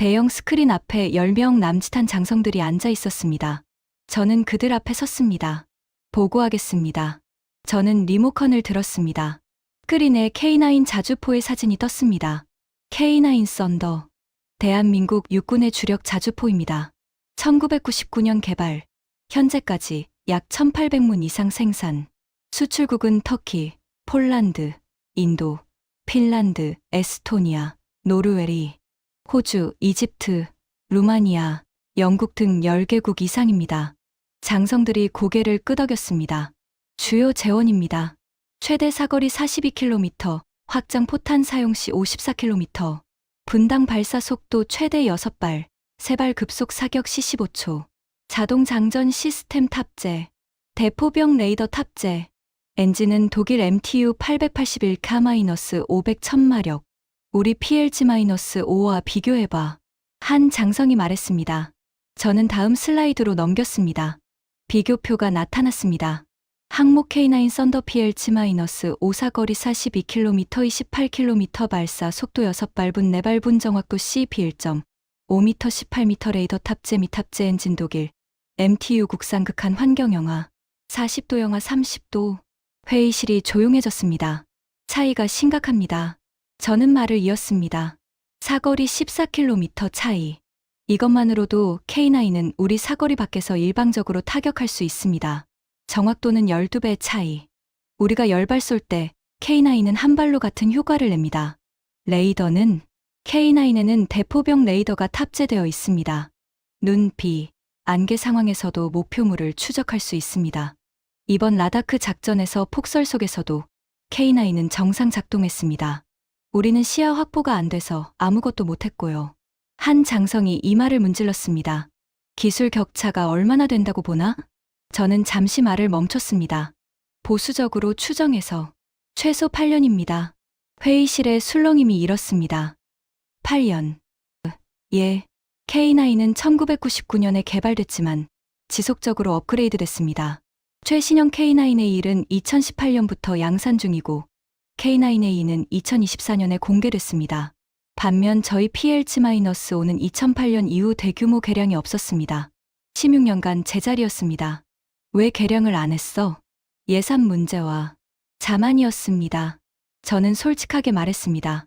대형 스크린 앞에 10명 남짓한 장성들이 앉아 있었습니다. 저는 그들 앞에 섰습니다. 보고하겠습니다. 저는 리모컨을 들었습니다. 스크린에 K9 자주포의 사진이 떴습니다. K9 썬더. 대한민국 육군의 주력 자주포입니다. 1999년 개발. 현재까지 약 1800문 이상 생산. 수출국은 터키, 폴란드, 인도, 핀란드, 에스토니아, 노르웨이, 호주, 이집트, 루마니아, 영국 등 10개국 이상입니다. 장성들이 고개를 끄덕였습니다. 주요 재원입니다. 최대 사거리 42km, 확장 포탄 사용 시 54km, 분당 발사 속도 최대 6발, 3발 급속 사격 시 15초, 자동 장전 시스템 탑재, 대포병 레이더 탑재, 엔진은 독일 MTU 881K-500 1000마력, 우리 PLG-5와 비교해봐. 한 장성이 말했습니다. 저는 다음 슬라이드로 넘겼습니다. 비교표가 나타났습니다. 항목 K9 썬더 PLG-5 사거리 42km 28km 발사 속도 6발분 4발분 정확도 CP 1.5m 18m 레이더 탑재 미 탑재 엔진 독일 MTU 국산 극한 환경 영하 40도 영하 30도. 회의실이 조용해졌습니다. 차이가 심각합니다. 저는 말을 이었습니다. 사거리 14km 차이. 이것만으로도 K9은 우리 사거리 밖에서 일방적으로 타격할 수 있습니다. 정확도는 12배 차이. 우리가 10발 쏠 때 K9은 한 발로 같은 효과를 냅니다. 레이더는 K9에는 대포병 레이더가 탑재되어 있습니다. 눈, 비, 안개 상황에서도 목표물을 추적할 수 있습니다. 이번 라다크 작전에서 폭설 속에서도 K9은 정상 작동했습니다. 우리는 시야 확보가 안 돼서 아무것도 못했고요. 한 장성이 이 말을 문질렀습니다. 기술 격차가 얼마나 된다고 보나? 저는 잠시 말을 멈췄습니다. 보수적으로 추정해서 최소 8년입니다. 회의실의 술렁임이 일었습니다. 8년. 예. K9은 1999년에 개발됐지만 지속적으로 업그레이드 됐습니다. 최신형 K9A1은 2018년부터 양산 중이고 K9A2는 2024년에 공개됐습니다. 반면 저희 PLG-5는 2008년 이후 대규모 개량이 없었습니다. 16년간 제자리였습니다. 왜 개량을 안 했어? 예산 문제와 자만이었습니다. 저는 솔직하게 말했습니다.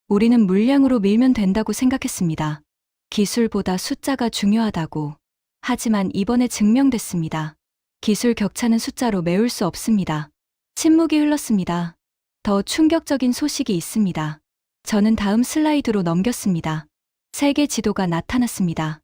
우리는 물량으로 밀면 된다고 생각했습니다. 기술보다 숫자가 중요하다고. 하지만 이번에 증명됐습니다. 기술 격차는 숫자로 메울 수 없습니다. 침묵이 흘렀습니다. 더 충격적인 소식이 있습니다. 저는 다음 슬라이드로 넘겼습니다. 세계 지도가 나타났습니다.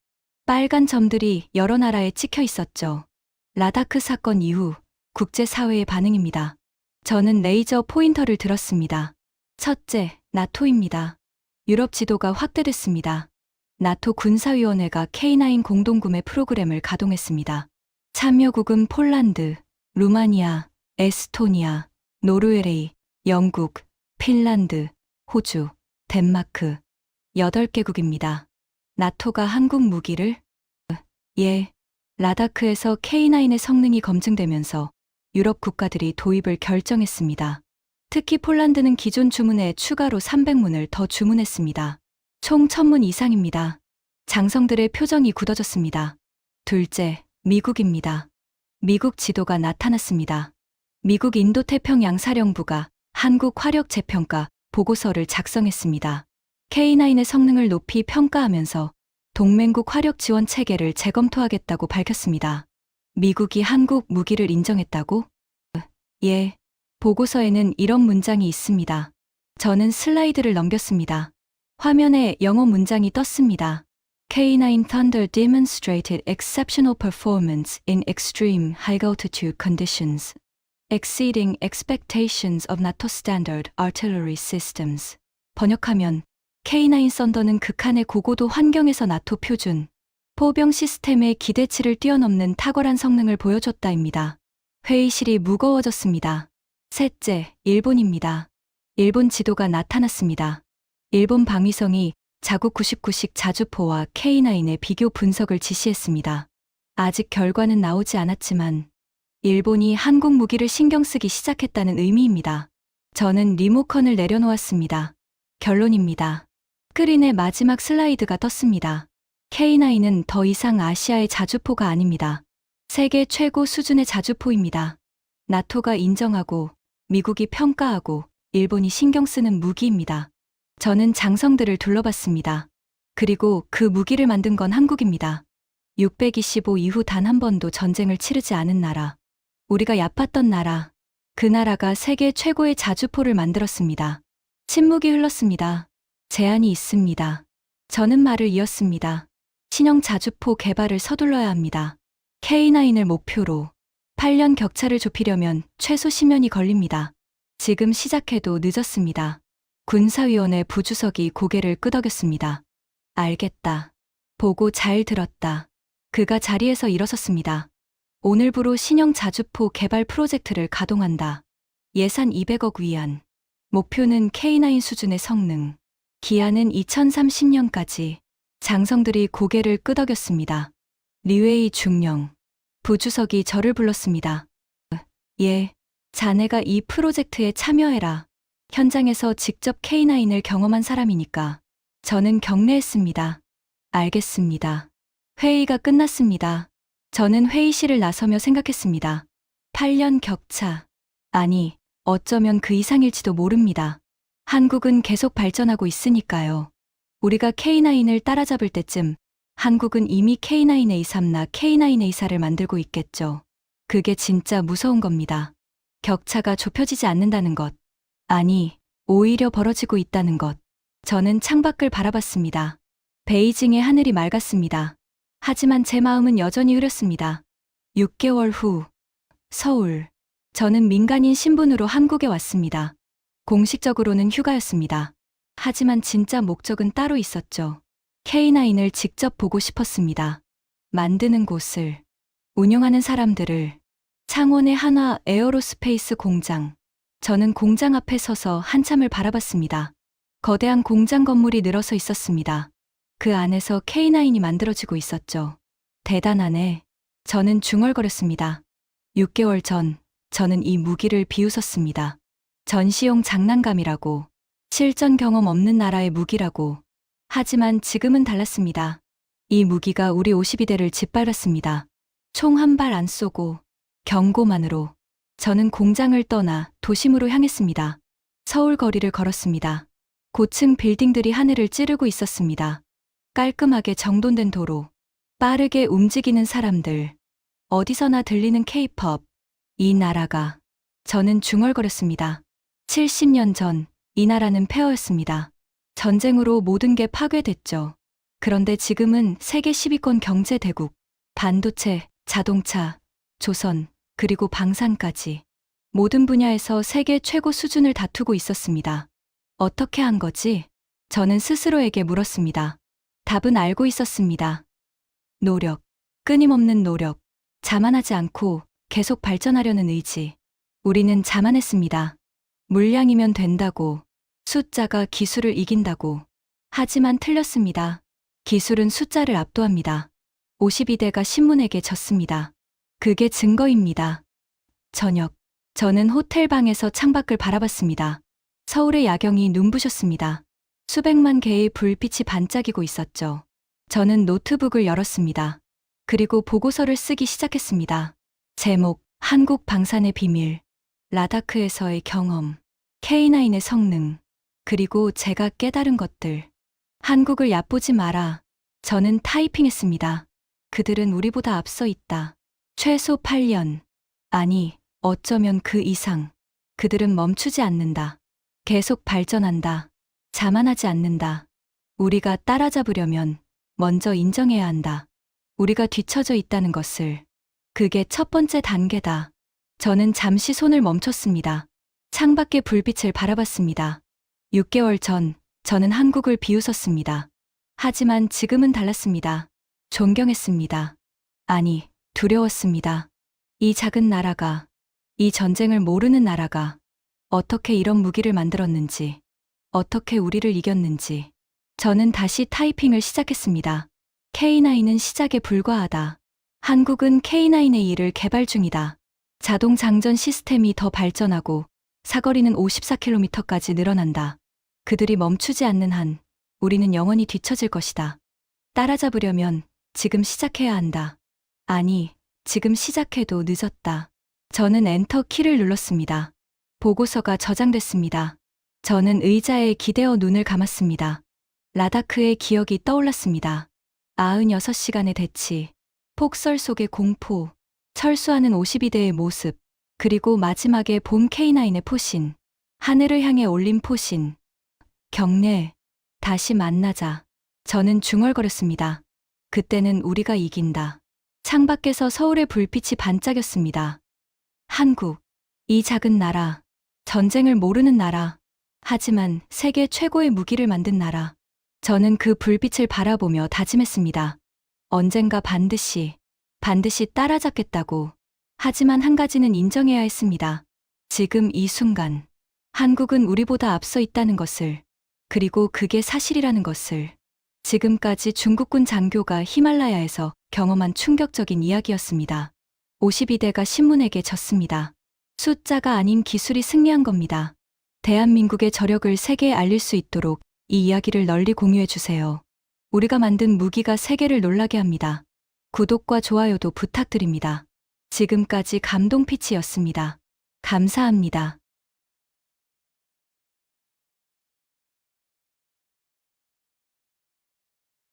빨간 점들이 여러 나라에 찍혀 있었죠. 라다크 사건 이후 국제사회의 반응입니다. 저는 레이저 포인터를 들었습니다. 첫째, 나토입니다. 유럽 지도가 확대됐습니다. 나토 군사위원회가 K9 공동구매 프로그램을 가동했습니다. 참여국은 폴란드, 루마니아, 에스토니아, 노르웨이, 영국, 핀란드, 호주, 덴마크 8개국입니다. 나토가 한국 무기를? 예. 라다크에서 K9의 성능이 검증되면서 유럽 국가들이 도입을 결정했습니다. 특히 폴란드는 기존 주문에 추가로 300문을 더 주문했습니다. 총 1000문 이상입니다. 장성들의 표정이 굳어졌습니다. 둘째, 미국입니다. 미국 지도가 나타났습니다. 미국 인도태평양 사령부가 한국 화력 재평가 보고서를 작성했습니다. K9의 성능을 높이 평가하면서 동맹국 화력 지원 체계를 재검토하겠다고 밝혔습니다. 미국이 한국 무기를 인정했다고? 예. 보고서에는 이런 문장이 있습니다. 저는 슬라이드를 넘겼습니다. 화면에 영어 문장이 떴습니다. K9 Thunder demonstrated exceptional performance in extreme high altitude conditions, exceeding expectations of NATO standard artillery systems. 번역하면 K9 썬더는 극한의 고고도 환경에서 나토 표준 포병 시스템의 기대치를 뛰어넘는 탁월한 성능을 보여줬다입니다. 회의실이 무거워졌습니다. 셋째, 일본입니다. 일본 지도가 나타났습니다. 일본 방위성이 자국 99식 자주포와 K9의 비교 분석을 지시했습니다. 아직 결과는 나오지 않았지만 일본이 한국 무기를 신경 쓰기 시작했다는 의미입니다. 저는 리모컨을 내려놓았습니다. 결론입니다. 스크린의 마지막 슬라이드가 떴습니다. K9은 더 이상 아시아의 자주포가 아닙니다. 세계 최고 수준의 자주포입니다. 나토가 인정하고 미국이 평가하고 일본이 신경 쓰는 무기입니다. 저는 장성들을 둘러봤습니다. 그리고 그 무기를 만든 건 한국입니다. 625 이후 단 한 번도 전쟁을 치르지 않은 나라. 우리가 얕봤던 나라. 그 나라가 세계 최고의 자주포를 만들었습니다. 침묵이 흘렀습니다. 제한이 있습니다. 저는 말을 이었습니다. 신형 자주포 개발을 서둘러야 합니다. K9을 목표로 8년 격차를 좁히려면 최소 10년이 걸립니다. 지금 시작해도 늦었습니다. 군사위원회 부주석이 고개를 끄덕였습니다. 알겠다. 보고 잘 들었다. 그가 자리에서 일어섰습니다. 오늘부로 신형 자주포 개발 프로젝트를 가동한다. 예산 200억 위안. 목표는 K9 수준의 성능. 기한은 2030년까지. 장성들이 고개를 끄덕였습니다. 리웨이 중령. 부주석이 저를 불렀습니다. 예, 자네가 이 프로젝트에 참여해라. 현장에서 직접 K9을 경험한 사람이니까. 저는 경례했습니다. 알겠습니다. 회의가 끝났습니다. 저는 회의실을 나서며 생각했습니다. 8년 격차. 아니, 어쩌면 그 이상일지도 모릅니다. 한국은 계속 발전하고 있으니까요. 우리가 K9을 따라잡을 때쯤 한국은 이미 K9A3나 K9A4를 만들고 있겠죠. 그게 진짜 무서운 겁니다. 격차가 좁혀지지 않는다는 것. 아니, 오히려 벌어지고 있다는 것. 저는 창밖을 바라봤습니다. 베이징의 하늘이 맑았습니다. 하지만 제 마음은 여전히 흐렸습니다. 6개월 후, 서울. 저는 민간인 신분으로 한국에 왔습니다. 공식적으로는 휴가였습니다. 하지만 진짜 목적은 따로 있었죠. K9을 직접 보고 싶었습니다. 만드는 곳을, 운영하는 사람들을, 창원의 한화 에어로스페이스 공장. 저는 공장 앞에 서서 한참을 바라봤습니다. 거대한 공장 건물이 늘어서 있었습니다. 그 안에서 K9이 만들어지고 있었죠. 대단하네. 저는 중얼거렸습니다. 6개월 전, 저는 이 무기를 비웃었습니다. 전시용 장난감이라고, 실전 경험 없는 나라의 무기라고. 하지만 지금은 달랐습니다. 이 무기가 우리 52대를 짓밟았습니다. 총 한 발 안 쏘고, 경고만으로. 저는 공장을 떠나 도심으로 향했습니다. 서울 거리를 걸었습니다. 고층 빌딩들이 하늘을 찌르고 있었습니다. 깔끔하게 정돈된 도로, 빠르게 움직이는 사람들, 어디서나 들리는 K-팝. 이 나라가. 저는 중얼거렸습니다. 70년 전, 이 나라는 폐허였습니다. 전쟁으로 모든 게 파괴됐죠. 그런데 지금은 세계 10위권 경제 대국, 반도체, 자동차, 조선, 그리고 방산까지. 모든 분야에서 세계 최고 수준을 다투고 있었습니다. 어떻게 한 거지? 저는 스스로에게 물었습니다. 답은 알고 있었습니다. 노력, 끊임없는 노력, 자만하지 않고 계속 발전하려는 의지. 우리는 자만했습니다. 물량이면 된다고, 숫자가 기술을 이긴다고. 하지만 틀렸습니다. 기술은 숫자를 압도합니다. 52대가 신문에게 졌습니다. 그게 증거입니다. 저녁, 저는 호텔방에서 창밖을 바라봤습니다. 서울의 야경이 눈부셨습니다. 수백만 개의 불빛이 반짝이고 있었죠. 저는 노트북을 열었습니다. 그리고 보고서를 쓰기 시작했습니다. 제목, 한국 방산의 비밀, 라다크에서의 경험, K9의 성능, 그리고 제가 깨달은 것들. 한국을 얕보지 마라. 저는 타이핑했습니다. 그들은 우리보다 앞서 있다. 최소 8년. 아니, 어쩌면 그 이상. 그들은 멈추지 않는다. 계속 발전한다. 자만하지 않는다. 우리가 따라잡으려면 먼저 인정해야 한다. 우리가 뒤처져 있다는 것을. 그게 첫 번째 단계다. 저는 잠시 손을 멈췄습니다. 창밖의 불빛을 바라봤습니다. 6개월 전, 저는 한국을 비웃었습니다. 하지만 지금은 달랐습니다. 존경했습니다. 아니, 두려웠습니다. 이 작은 나라가, 이 전쟁을 모르는 나라가 어떻게 이런 무기를 만들었는지, 어떻게 우리를 이겼는지. 저는 다시 타이핑을 시작했습니다. K9은 시작에 불과하다. 한국은 K9의 일을 개발 중이다. 자동 장전 시스템이 더 발전하고 사거리는 54km까지 늘어난다. 그들이 멈추지 않는 한 우리는 영원히 뒤처질 것이다. 따라잡으려면 지금 시작해야 한다. 아니, 지금 시작해도 늦었다. 저는 엔터 키를 눌렀습니다. 보고서가 저장됐습니다. 저는 의자에 기대어 눈을 감았습니다. 라다크의 기억이 떠올랐습니다. 96시간의 대치, 폭설 속의 공포, 철수하는 52대의 모습, 그리고 마지막에 본 K9의 포신, 하늘을 향해 올린 포신. 경례, 다시 만나자. 저는 중얼거렸습니다. 그때는 우리가 이긴다. 창밖에서 서울의 불빛이 반짝였습니다. 한국, 이 작은 나라, 전쟁을 모르는 나라, 하지만 세계 최고의 무기를 만든 나라. 저는 그 불빛을 바라보며 다짐했습니다. 언젠가 반드시 따라잡겠다고. 하지만 한 가지는 인정해야 했습니다. 지금 이 순간, 한국은 우리보다 앞서 있다는 것을, 그리고 그게 사실이라는 것을. 지금까지 중국군 장교가 히말라야에서 경험한 충격적인 이야기였습니다. 52대가 신문에게 졌습니다. 숫자가 아닌 기술이 승리한 겁니다. 대한민국의 저력을 세계에 알릴 수 있도록 이 이야기를 널리 공유해 주세요. 우리가 만든 무기가 세계를 놀라게 합니다. 구독과 좋아요도 부탁드립니다. 지금까지 감동피치였습니다. 감사합니다.